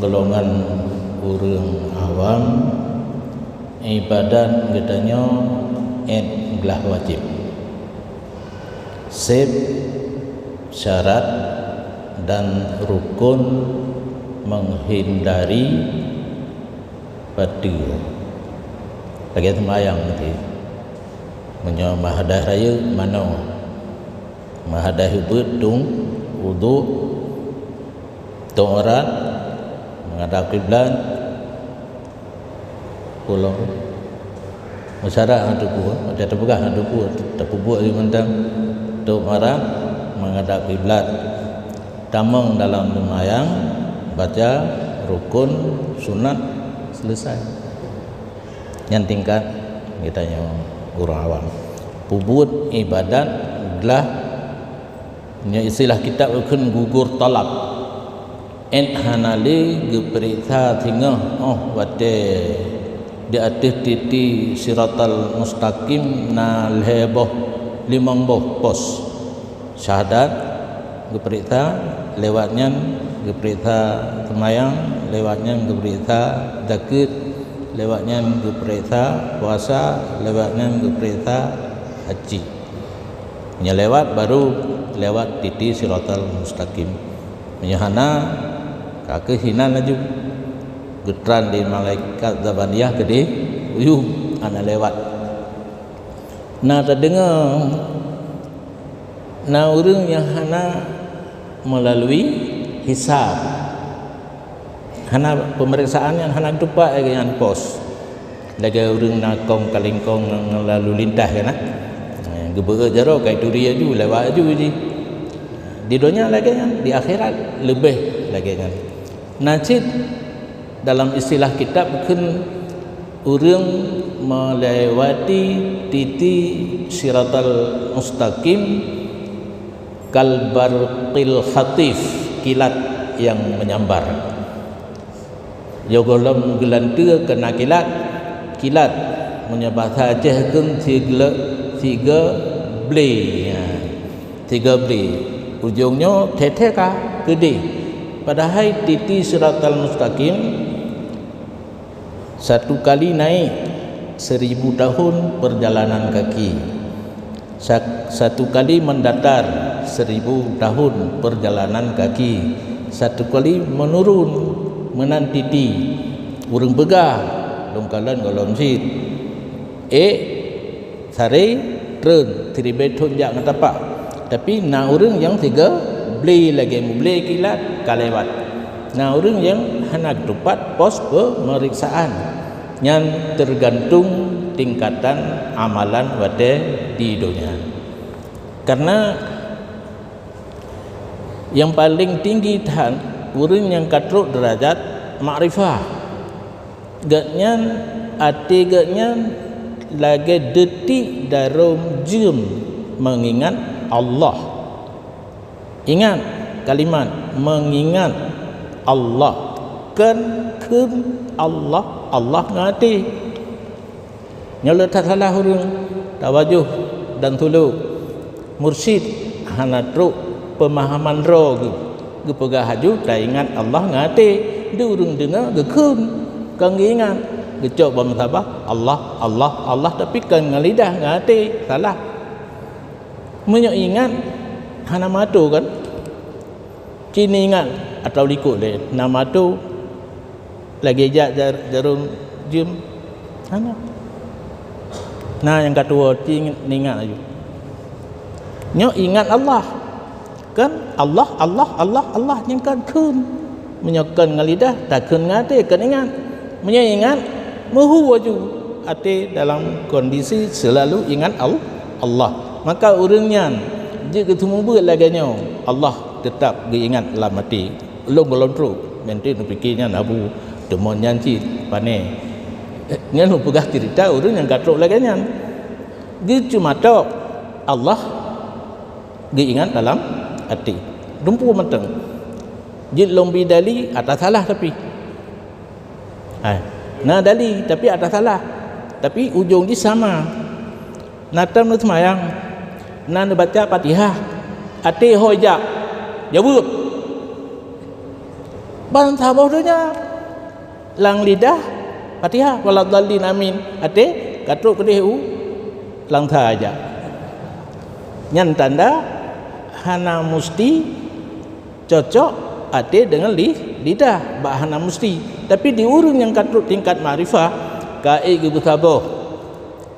golongan orang awam, ibadat gedanya gelah wajib. Sep syarat dan rukun menghindari pada lagi sembahyang nanti menyo mahadah raya mana mahadah betung wudu torat menghadap kiblat pulang masyarakat ada buat ada terpegang ada buat terbuat di mentang torat menghadap kiblat. Tamang dalam sembahyang baca rukun sunat selesai. Yang tingkat kita yang orang awam. Pubut ibadat adalah istilah kitab akan gugur talab. En hanali geperita tinggal wate di atas titi siratal mustaqim na leboh limang boh pos syahadat geperita lewatnya geperita semayang lewatnya geperita zakit lewatnya geperita puasa lewatnya geperita haji nya lewat baru lewat titi siratal mustaqim menyahana kake hina laju getran di malaikat zabaniyah gede uyuh ana lewat nah terdengar nah orang yang hana melalui hisab hana pemeriksaan yang hana tupak dengan pos lagi orang nakong kalingkong lalu lintas kan gebera jaro kai turia ju lewat ju di dunia lagi kan di akhirat lebih lagi kan najid dalam istilah kitab kan orang melewati titi siratal mustaqim kalbarqil khatif kilat yang menyambar yogolam gelanta kena kilat menyebab saja kan tiga blade ujungnya teteh kah gede. Padahal titi siratal mustaqim satu kali naik 1000 tahun perjalanan kaki, satu kali mendatar 1000 tahun perjalanan kaki, satu kali menurun menantiti urang begah dongkalan golom sit sare tren tribet tunjak ngatapak. Tapi na urang yang tiga beli lagi beli kilat kalewat. Na urang yang hendak tepat pos pemeriksaan yang tergantung tingkatan amalan wade di dunia. Karena yang paling tinggi tahan urang yang katruk derajat makrifah. Gatnyan ati gatnyan lagi detik dalam jam mengingat Allah. Ingat kalimat mengingat Allah. Kan Allah ngati. Nyala tak salah urang tawajuh dan tulu mursyid hana truk pemahaman ro ge pegah haju tak ingat Allah ngati. Dia urang dengar ge keun kang ingat gecok bang sabah Allah tapi kan ngalidah ngati salah. Menyo ingat hana matu kan cini ingat atau likut le nama tu lagi jarum jum hana nah yang kedua cing ingat aja nyo ingat Allah kan Allah yang kan kun menyokan ngalidah tak kun ngati kan ingat menyo ingat mahu waju ati dalam kondisi selalu ingat Allah. Maka urangnya jika ketemu buat laganya Allah tetap diingat dalam hati. Long golontruk nanti nu fikirnya abu demon nyanci pane. Nya nu pegah cerita urang yang katruk laganya. Dia cuma tahu Allah diingat dalam hati. Dumpu matang. Jid long bidali atas salah tapi. Nah dali tapi ada salah. Tapi ujung dia sama. Natam nu semayang. Nan baca Fatihah. Ati hojak. Jawab. Ban sabodonya. Lang lidah Fatihah waladhdallin amin. Ati katruk kedehu lang saja. Nyan tanda hana musti cocok ati dengan lidah bahana musti. Tapi di urang yang katruk tingkat makrifah kai ge bersabar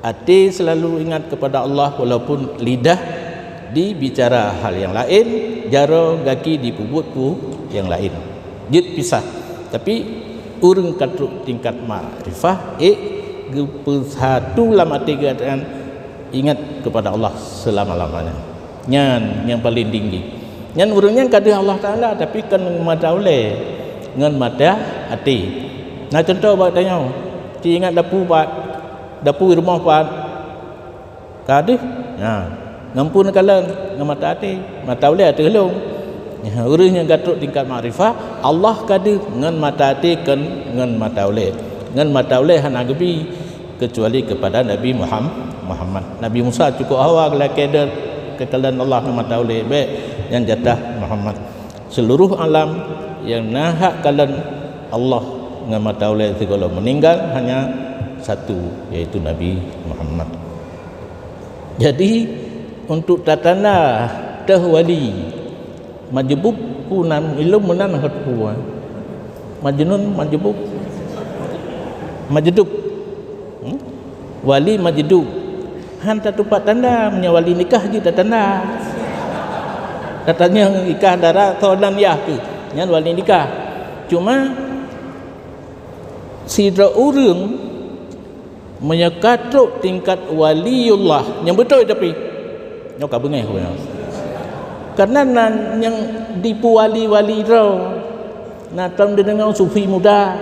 ati selalu ingat kepada Allah walaupun lidah dibicara hal yang lain, jaro gaki dipubut yang lain. Jid pisah. Tapi urang katruk tingkat makrifah ge bersatu dalam ati keadaan ingat kepada Allah selama-lamanya. Nyan yang paling tinggi. Nyan urangnya kada Allah Taala tapi kan madaule ngan mata hati. Nah contoh buat tanya, ci ingat dapur rumah buat kada. Nah, ngampun kalan ngan mata hati, mata boleh ada helong. Ya, urang yang gatruk tingkat makrifah, Allah kada ngan mata hati kan ngan mata boleh. Ngan mata boleh han agabi kecuali kepada Nabi Muhammad. Nabi Musa cukup awak la kadar kekalan Allah ngan mata boleh be yang jatah Muhammad. Seluruh alam yang nahak kalan Allah dengan mata oleh segala meninggal hanya satu yaitu Nabi Muhammad. Jadi untuk tatana tahwali majbub kunan ilmu menan hatwa majnun majbub majdub wali majdub han tatupat tanda menyawali nikah je tatanda katanya nikah darah todan ya tu nyan wali nikah. Cuma sidra urang menyekatruk tingkat waliullah yang betul tapi nyok bengeh punya. Karena nan yang dipu wali-wali rau natam dengar sufi muda,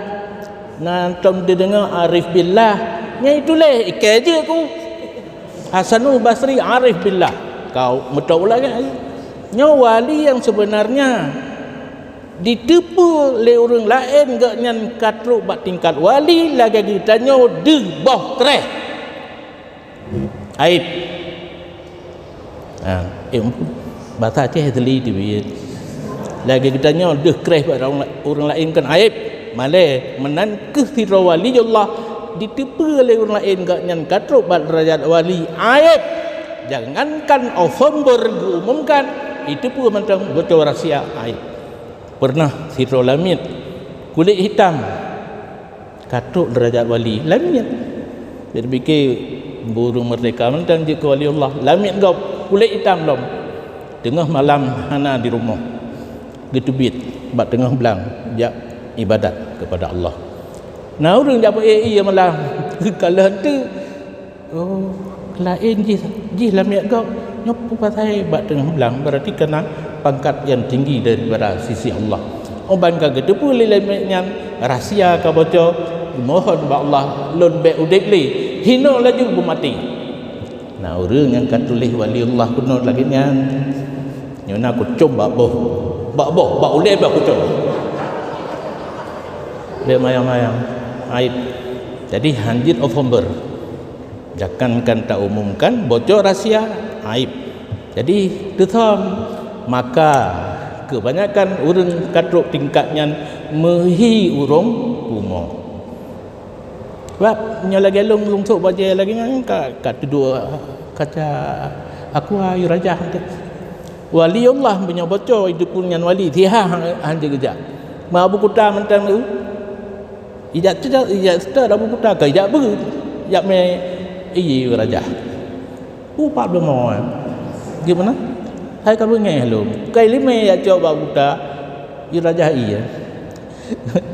natam dengar arif billah, nya itulah ikai je aku. Hasanul Basri arif billah. Kau betul lagi. Nya wali yang sebenarnya ditipu oleh orang lain gak nyan katruk bak tingkat wali lagi ditanya de boh kreh aib Bata ceh teli duit. Lagi kitanya dah crash pada orang lain kan aib. Malai menan ke sira wali Allah ditipu oleh orang lain gak nyan katruk bad derajat wali aib. Jangankan November diumumkan itu pun macam betul rahsia aib. Pernah sira lamit kulit hitam katruk derajat wali lamit. Dia fikir burung merdeka mentang je ke wali Allah lamit kau kulit hitam lom tengah malam hana di rumah getubit bak tengah belang jak ibadat kepada Allah. Nah orang jak ia malam kalau tu oh lain ji lamit kau nyopo pasal bak tengah belang berarti kena pangkat yang tinggi daripada sisi Allah. Oh bangka gitu boleh lamitnya rahsia ka bocor mohon ba Allah lon be udip li hina laju bu mati. Nah orang yang katulis wali Allah kuno lagi nyan nyona aku coba bak ulai bak kucuk dia mayang-mayang aib. Jadi hanjit November jangankan tak umumkan bocor rahsia aib. Jadi tutam maka kebanyakan orang katruk tingkatnya mehi urung pumo sebab nya lagi long sok baca lagi kat dua kaca aku ayu rajah wali Allah punya bocor itu punya wali tiha hanya gejak ma abu kuta mentang tu ijat sta abu kuta ke ijat ber ijat me iyu rajah upat bemo gimana hai kalau ngai lu kai lime ya coba buta yu rajah iya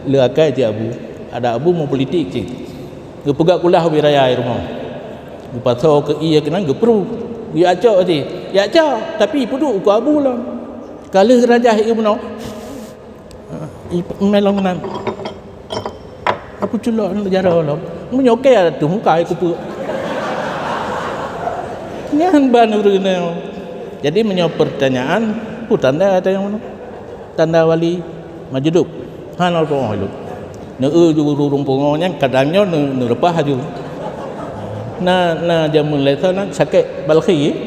lu akai ti abu ada abu mau politik cik gepegak kulah wiraya rumah gepaso ke iya kena gepru ya acok ti ya acok tapi puduk ku abu lah kalau rajah ieu meno melong nan apa culok negara lo menyokai ada tu muka aku pu nyan ban urune. Jadi menjawab pertanyaan tanda ada yang mana tanda wali majdub hanal ko hidup neu ju rurung pongonya kadangnya neu repah ju na jamun letana sakit balkhi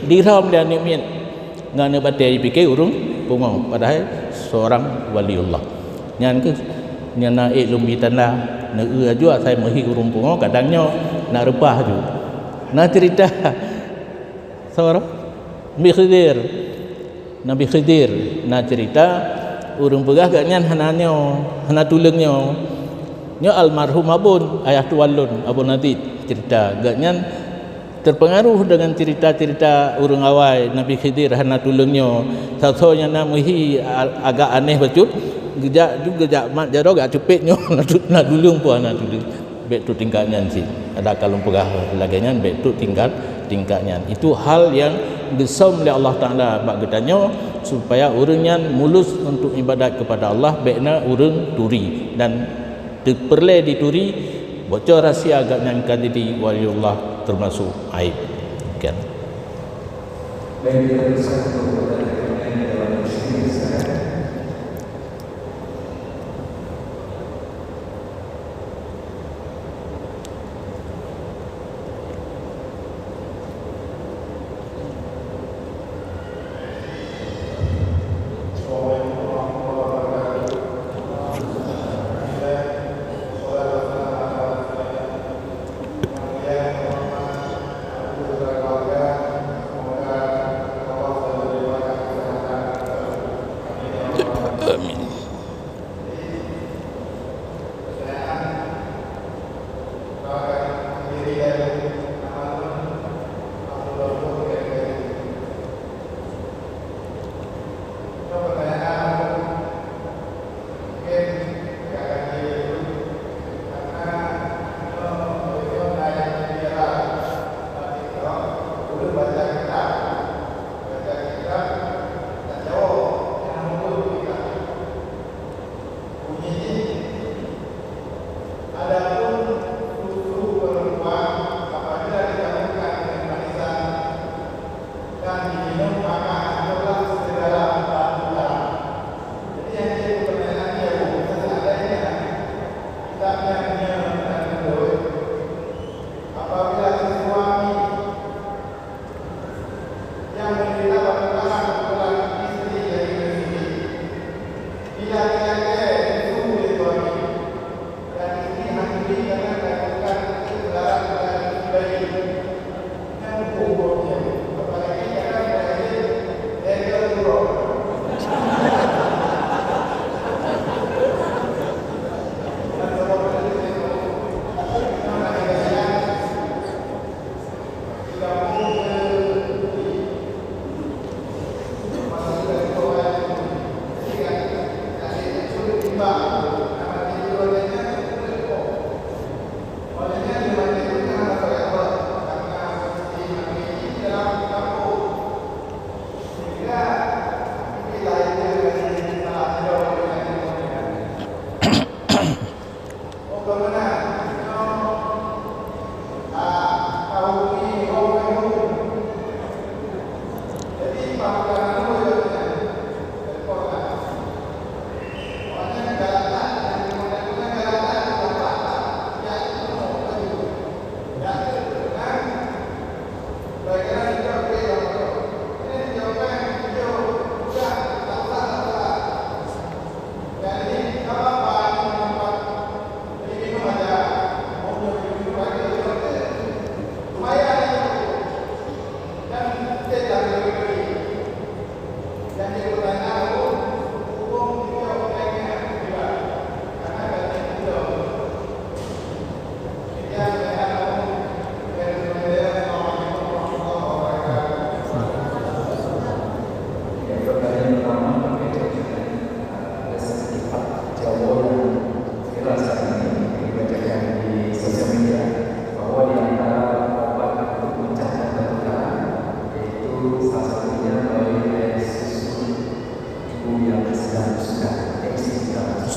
diram dia nimin ngane batai dipikir urung pongo padahal seorang waliullah nyan ke nyana lumbi tanda neu aju asai mehi urung pongo kadangnya nak repah ju na cerita seorang Nabi Khidir nak cerita urang pegah gaknya hana tulungnya nya almarhum abun ayah tualun abun nanti cerita gaknya terpengaruh dengan cerita-cerita urang awai Nabi Khidir hana tulungnya satu-satunya namahi agak aneh betul gejak juga jak mat jaro gak cepetnya nak tulung pun hana tulung bet tu tingkatnya sih ada kalau pegah laganya bet tu tingkatnya itu hal yang disam oleh Allah Taala bab gedanya supaya orangnya mulus untuk ibadat kepada Allah baikna orang turi dan perle dituri bocor rahsia agaknya kadidi waliullah termasuk aib kan. Baik, kita teruskan untuk pertanyaan dalam sini sekarang.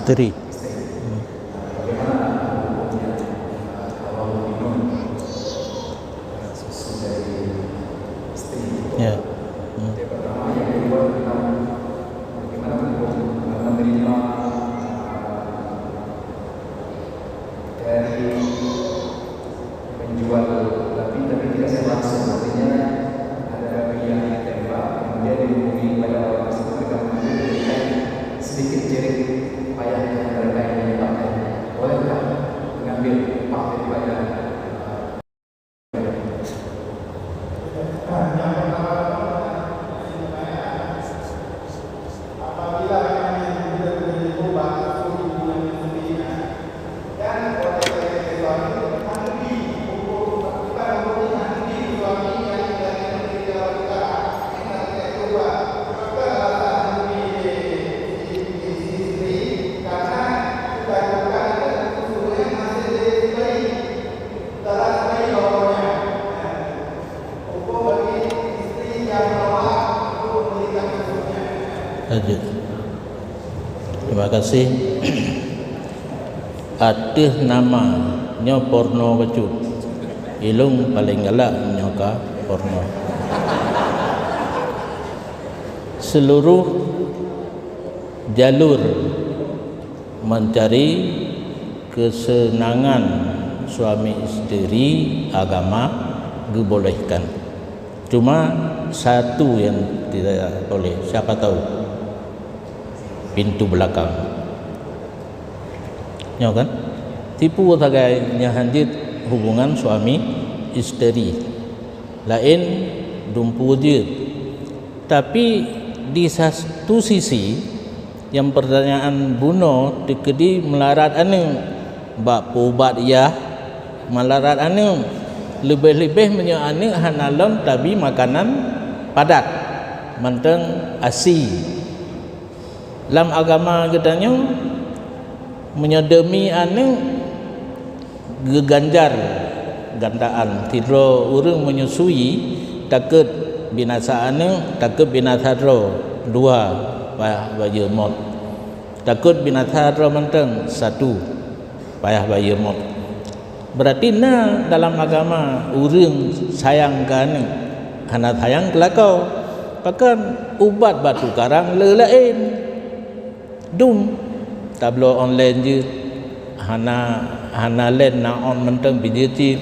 isteri. Bagaimana hukumnya kalau minum susu dari istri? Ya. Yang pertama, yang kedua tentang bagaimana hukum menerima dari penjual tapi tidak secara langsung, artinya ada pihak yang tembak kemudian dihubungi pada orang tersebut mereka memberikan sedikit jerit payah yang mereka yang menyebabkan bolehkah mengambil upah daripada apabila kami tidak menjadi obat ibu yang sendirinya dan oleh suami handi hukum kita memberi handi suami yang tidak memiliki kita kita coba maka handi istri karena sudah bukan susunya masih bayi telah bayi bawahnya hukum bagi istri yang menolak untuk memberikan susunya. Lanjut. Terima kasih. Atih nama nyo porno bacut. Ilung paling galak nyoka porno. Seluruh jalur mencari kesenangan suami istri agama dibolehkan. Cuma satu yang tidak boleh. Siapa tahu? Pintu belakang. Ya kan? Tipu tagai nyahanjit hubungan suami istri. Lain dumpu je. Tapi di satu sisi yang pertanyaan buno dikedi melarat anu bak pubat ya melarat anu lebih-lebih menyoani hanalon tapi makanan padat menteng asi dalam agama katanya menyodemi anu geganjar gandaan tidro urang menyusui takut binasa anu takut binasa ro dua baju mot takut binasa ro menteng satu payah baju mot berarti dalam agama urang sayangkan hana sayang kelakau bahkan ubat batu karang lelain dum tablo online je hana len na on menteng bijeti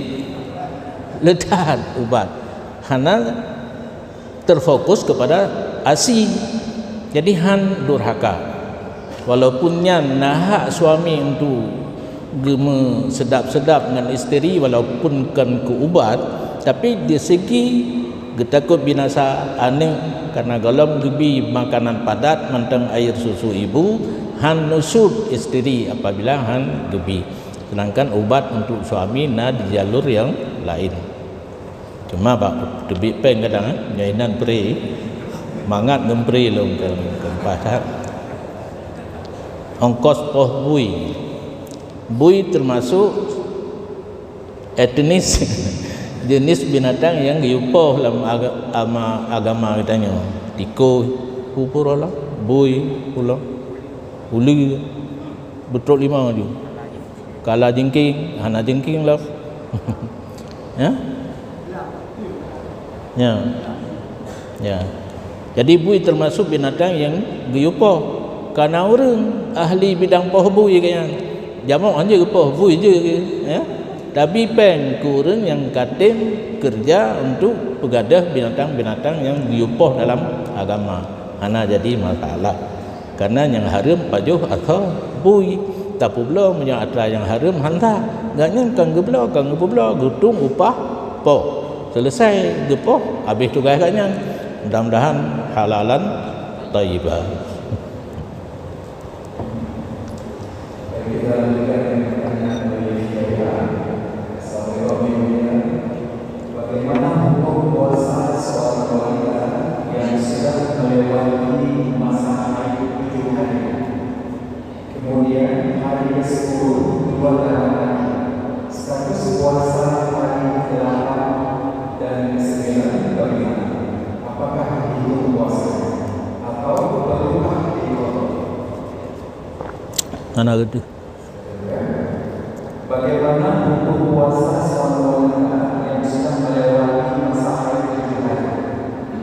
letat ubat hana terfokus kepada asi jadi han durhaka walaupun nyan nahak suami untuk geme sedap-sedap dengan isteri walaupun kan ke ubat tapi di segi getakut binasa ane karena galam gebi makanan padat mentang air susu ibu han nusud isteri apabila han gebi sedangkan ubat untuk suami na di jalur yang lain cuma pak tebi peng kadang nyainan pre mangat ngempre long kempahat ongkos poh bui termasuk etnis jenis binatang yang diupoh dalam agama katanya tiko pupur lah bui pula uli betul lima dia kala jengking hana jengking lah ya ya ya jadi bui termasuk binatang yang diupoh karena orang ahli bidang poh bui kayaknya jamak aja ke poh bui je ya tapi pen kurang yang katim kerja untuk pegadah binatang-binatang yang diupoh dalam agama hana jadi masalah karena yang haram pajuh atau bui tapi belum punya atra yang haram hanta gaknya kan geblo gutung upah po selesai gepoh habis tugas gaknya mudah-mudahan halalan thayyibah. Bagaimana hukum puasa seorang wanita yang sudah melewati masa haid 7 hari, kemudian hari ke-10 2 Ramadan, status puasa hari ke-8 dan ke-9 bagaimana? Apakah dihitung puasa atau perlukah dihitung? Mana gitu? Bagaimana hukum puasa seorang wanita yang sudah melewati masa haid 7 hari,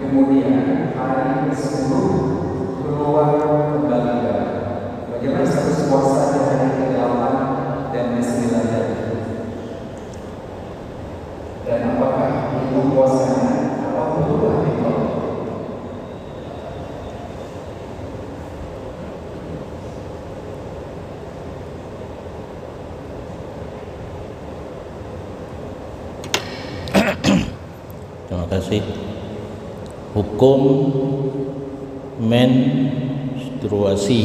kemudian hari ke-10 keluar kembali darah? Bagaimana status puasa di hari ke-8 dan ke-9 tadi? Dan apakah itu puasanya atau berubah itu? Terima kasih. Hukum menstruasi,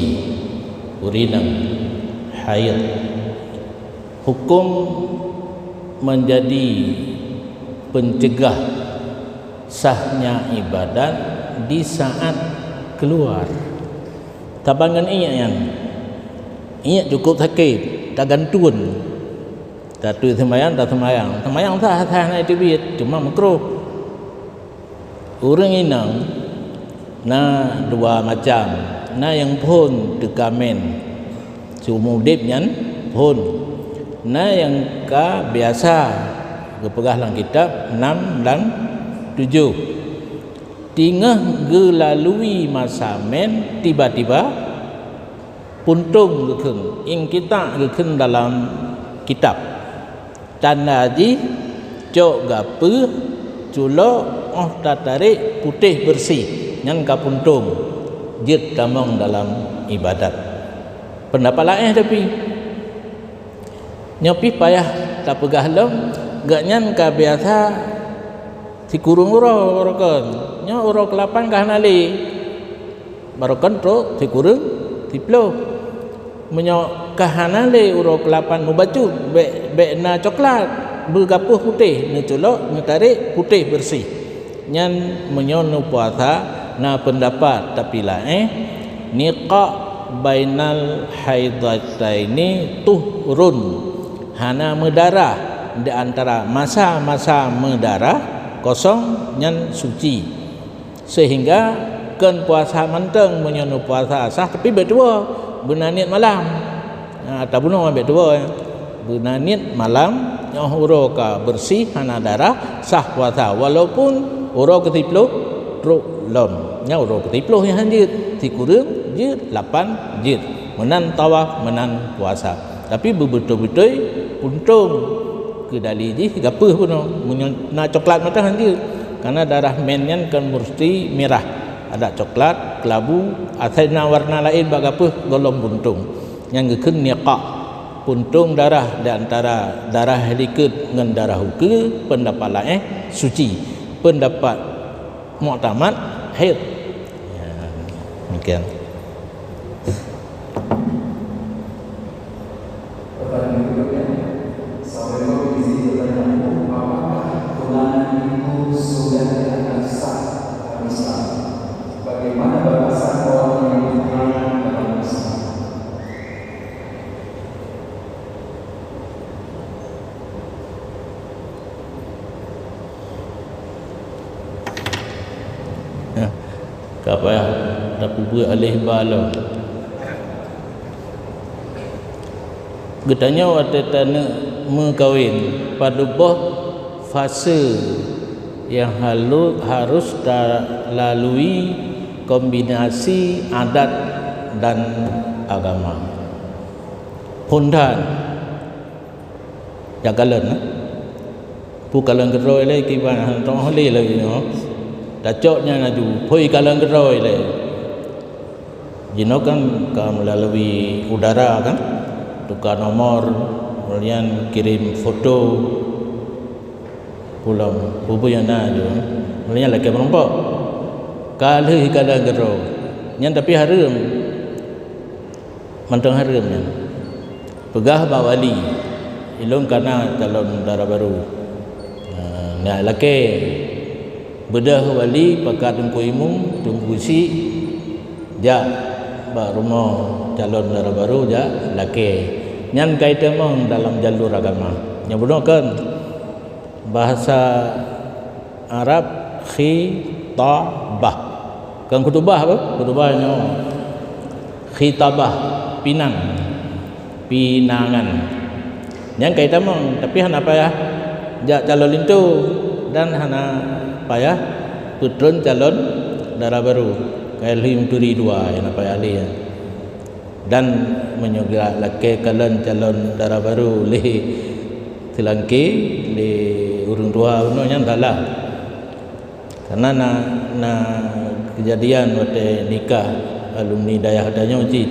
urinam, haid. Hukum menjadi pencegah sahnya ibadat di saat keluar. Tabangan iyak cukup sakit, tak gantun. Tak tu sembahyang, tak sembahyang. Sembahyang sah na itu biat, cuma makruh. Orang inang na dua macam. Na yang pun tekamen seumur hidupnya pun. Na yang ka biasa kepegah dalam kitab 6 dan 7. Tingah gelalui masa men tiba-tiba puntung gekeng. Ing kita gekeng dalam kitab. Tanda haji cok gape culo tarik putih bersih yang kapuntung jid tamong dalam ibadat. Pendapat lain tapi nyopi payah tak pegah lem gak nyan ka biasa si kurung urok nyo urok 8 kah nali barokan tro si kurung tiplo menyo kahanale urok 8 mubaju be na coklat bergapuh putih ne colok ne tarik putih bersih nyan menyono puasa na pendapat tapi niqa bainal haidataini tuhrun hana mendarah di antara masa-masa mendarah kosong nyan suci sehingga kan puasa menteng menyono puasa sah tapi berdua benanit malam tak bunuh ambil dua benanit malam yang uroka bersih hana darah sah puasa walaupun urok ketipluh truk lom nya urok ketipluh yang hanjit si kurang jid 8 jid menan tawaf menan puasa tapi betul-betul puntung ke dali ji gapeh pun na coklat mata hanjit karena darah menyan kan mesti merah ada coklat, kelabu, asal warna lain bagapeh golong buntung. Yang gekun niqa puntung darah di antara darah likit dengan darah huke pendapat lain suci. Pendapat mu'tamad haid. Ya, demikian. Pertanyaan berikutnya, Assalamualaikum izin bertanya, apakah tunangan itu sudah dianggap sah dalam Islam? Bagaimana batasan orang yang bertunangan dalam Islam? Ya, apa ya? Tapi buat alih bala. Getanya waktu tanah mengkawin pada buah fase yang harus lalui kombinasi adat dan agama. Pondan jagalan pukalan geroi le kiban tong holi le no dacoknya naju poi kalan geroi le jino kan melalui udara kan tukar nomor kemudian kirim foto pulang bubu yang naju kemudian lagi merompok kalau kalan geroi nyan tapi harum mantang harumnya pegah bawali ilung karena calon dara baru nak laki bedah wali pakat tungku imum tunggu si ja ba rumah calon dara baru ja laki nyan kaitan mong dalam jalur agama nya bunuhkan bahasa Arab khitabah kan kutubah apa kutubahnya khitabah pinang pinangan. Yang kita mong tapi hana payah jak calon lintu dan hana payah putron calon darah baru kalim turi dua yang payah ali dan menyuga laki calon darah baru le tilangki le urung dua unonya salah karena na kejadian waktu nikah alumni dayah adanya uji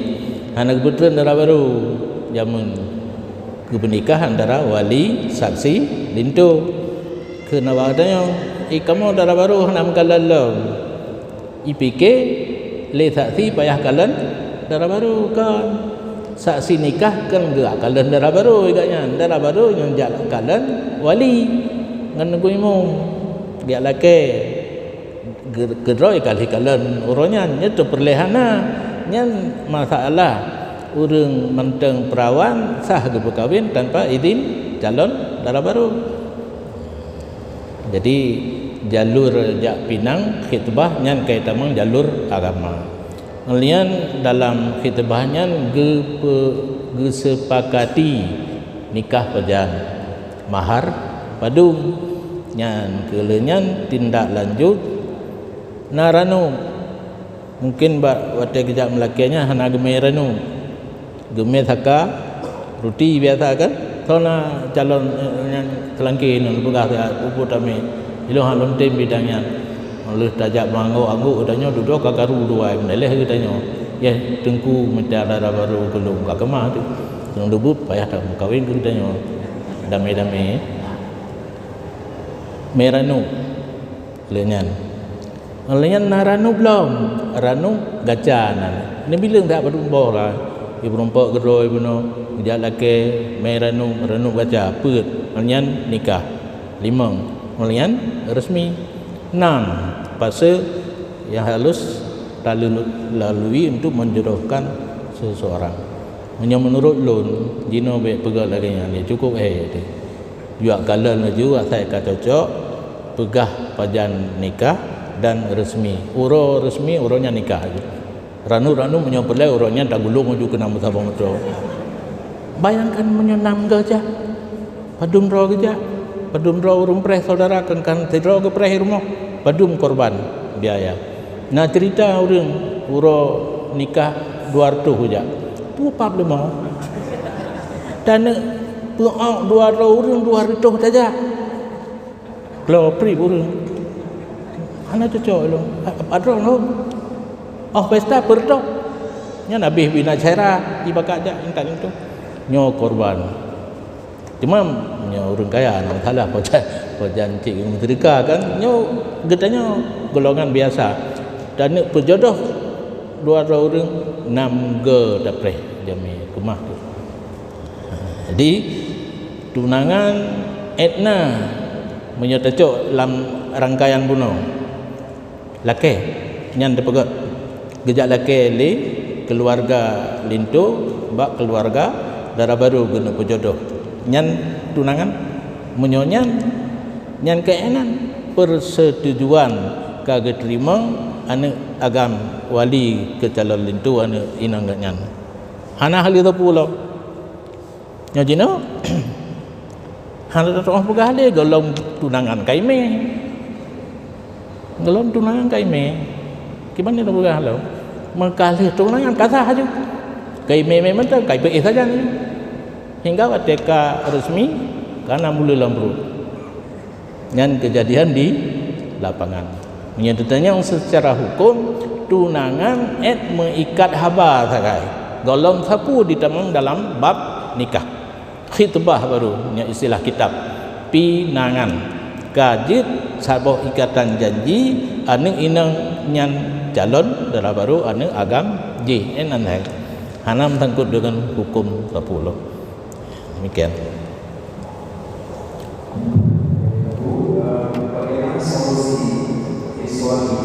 anak putron darah baru jamun kepernikahan antara wali saksi lintu kena wadanya kamu darah baru nam kalalom IPK le saksi payah kalan darah baru kan saksi nikah kan gerak kalan darah baru igaknya darah baru yang jalan kalan wali ngan guimu dia lake gedroi kali kalan urangnya itu perlehana nyan masalah urang menteng perawan sah berkahwin tanpa izin calon darah baru. Jadi jalur jak pinang khitbah nyan kaitan meng jalur agama. Ngelian dalam khitbahnya gesepakati nikah pajan mahar padung nyan kelenyan tindak lanjut naranu mungkin waktu kejap melakiannya hana gemai ranu gemai thaka roti biasa kan sona calon yang telangki nun bugah upu tami ilo halon tem bidangnya oleh tajak mango anggu udahnya duduk kagaru dua meneleh kitanya ya tengku minta darah baru belum kagema tu tong debut payah tak kawin kitanya damai-damai meranu lenyan naranu belum ranu gacanan ni bilang tak berumur lah ibu rompak geroi buno dia laki meranu gaca put lenyan nikah 5 lenyan resmi 6 fase yang halus lalui untuk menjodohkan seseorang. Menurut lun jino be pegang lagi ni cukup juga kalan juga saya kata cocok pegah pajan nikah dan resmi. Uro resmi uronya nikah. Ranu menyopelai uronya tak gulung ujuk kena musabah metro. Bayangkan menyenam gajah. Padum ro gajah. Padum ro urung preh saudara kan tidro ke preh rumah. Padum korban biaya. Nah cerita orang uro nikah 200 saja. Tu apa boleh mau? Dan puak 200 orang 200 saja. Kalau pri orang. Ana cocok lo. Ada lo. Oh pesta berdo. Nya nabi bina cara dibakak aja intan itu. Nyo korban. Cuma nyo orang kaya nang salah pajan cik menterika kan nyo gedanya golongan biasa dan berjodoh 2 orang 6 ge dapre jami rumah tu. Jadi tunangan etna menyotocok dalam rangkaian bunuh laki nyan depegot gejak laki li keluarga lintu bak keluarga darah baru guna berjodoh nyan tunangan menyonyan nyan keenan persetujuan kagak terima ane agam wali ke calon lintu ane inang nyan hana hal itu pula nyajino hana tak pegah le golong tunangan kaime golong tunangan kaime gimana tu pegah lo mengkali tunangan kata aja kaime memang tak kaime saja ni hingga ketika resmi karena mula lampu dan kejadian di lapangan menyatakan secara hukum tunangan mengikat haba sakai golong sapu ditemang dalam bab nikah khitbah baru istilah kitab pinangan kajit sabah ikatan janji anu inang nyan calon darah baru anu agam ji enan hanam sangkut dengan hukum 10 demikian. Bagaimana solusi suami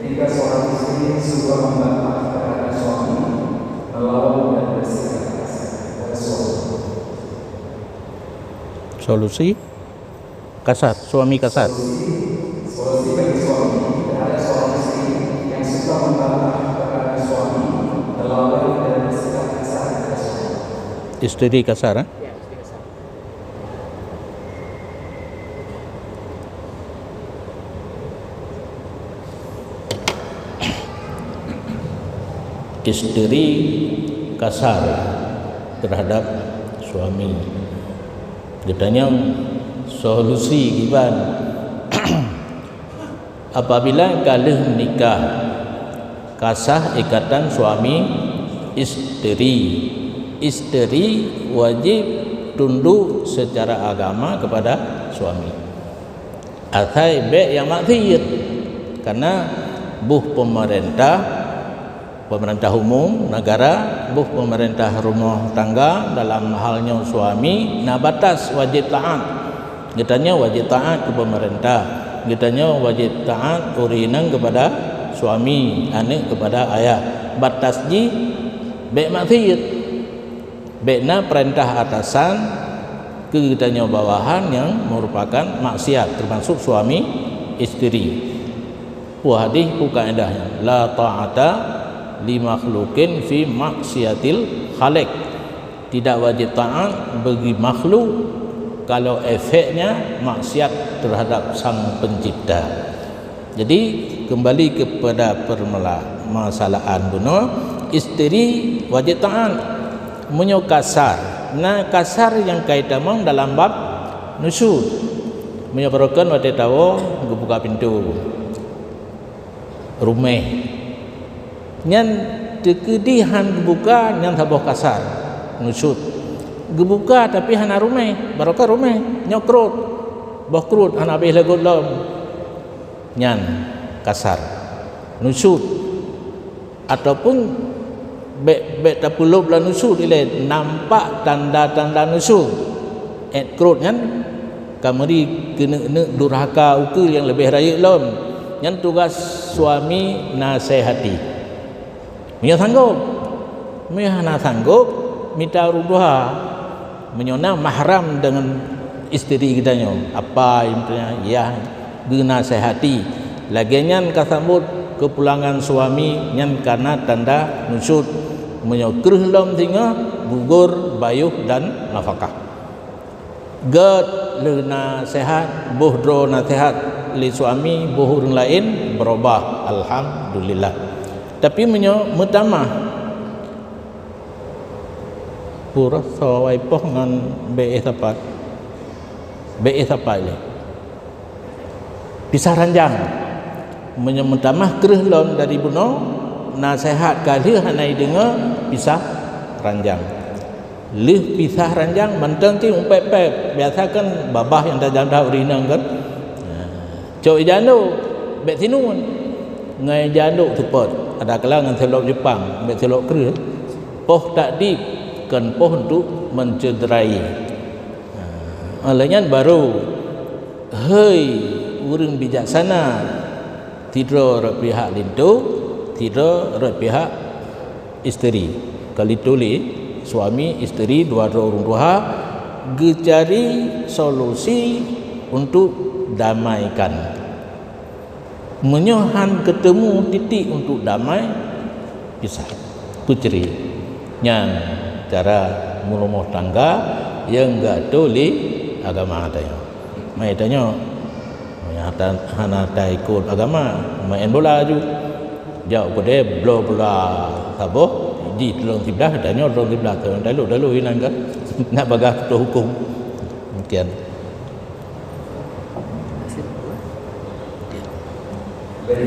ketika seorang istri suka membantah terhadap suami melawan dan bersikap kasar pada suami? Solusi kasar, suami kasar. Solusi bagi suami terhadap seorang istri yang suka membantah terhadap suami melawan dan bersikap kasar pada suami. Isteri kasar, eh? Ya, isteri kasar. Isteri kasar terhadap suami. Katanya solusi giban apabila kalih menikah kasah ikatan suami isteri, isteri wajib tunduk secara agama kepada suami. Athai be yang maksiat karena pemerintah umum negara, pemerintah rumah tangga dalam halnya suami na batas wajib taat. Kitanya wajib taat ke pemerintah, kitanya wajib taat urinang kepada suami, anak kepada ayah. Batas ji be maksiat, be na perintah atasan ke kitanya bawahan yang merupakan maksiat termasuk suami isteri. Hadis kaidahnya la ta'ata li makhlukin fi maksiatil khaliq. Tidak wajib taat bagi makhluk kalau efeknya maksiat terhadap sang pencipta. Jadi kembali kepada permasalahan dunia, isteri wajib taat menyo kasar. Nah kasar yang kaitan dalam bab nusyud menyebabkan waktu tahu buka pintu rumah nyan tekedihan buka nyan taboh kasar nusyud gebuka tapi hana rumah barokah rumah nyokrut bokrut hana bih lagut lom nyan kasar nusyud ataupun be tapulup la nusyud ile nampak tanda-tanda nusyud krut nyan kamari kena durhaka ukul yang lebih raya lom yang tugas suami nasihati punya sanggup hana sanggup minta ruduha menyona mahram dengan isteri kitanya apa intinya ya guna sehati lagian kasambut kepulangan suami nyan karena tanda nusyud menyokrih lom tinga gugur bayuh dan nafkah gad lena sehat bohdro nasihat li suami bohur lain berubah alhamdulillah tapi mutamah pura sawai poh ngan be sapat le pisah ranjang menyemutamah kereh lon dari buno nasihat kali hanai dengar pisah ranjang lih pisah ranjang mentang ti umpet-pet biasa kan babah yang dah janda urinang kan cok janduk bet sinun ngai janduk tepat ada kalangan selok Jepang bet selok kereh poh tak di kan poh untuk mencederai alanya baru hei urang bijaksana tidak pihak lintu tidak pihak isteri kali tuli suami isteri dua orang dua gecari solusi untuk damaikan menyohan ketemu titik untuk damai pisah kuceri yang cara rumah tangga yang enggak tuli agama katanya mai tanya hana tak ikut agama main bola ju jauh gede bola saboh di tolong sebelah tanya tolong sebelah dalu hilang kan nak bagah ketua hukum mungkin dari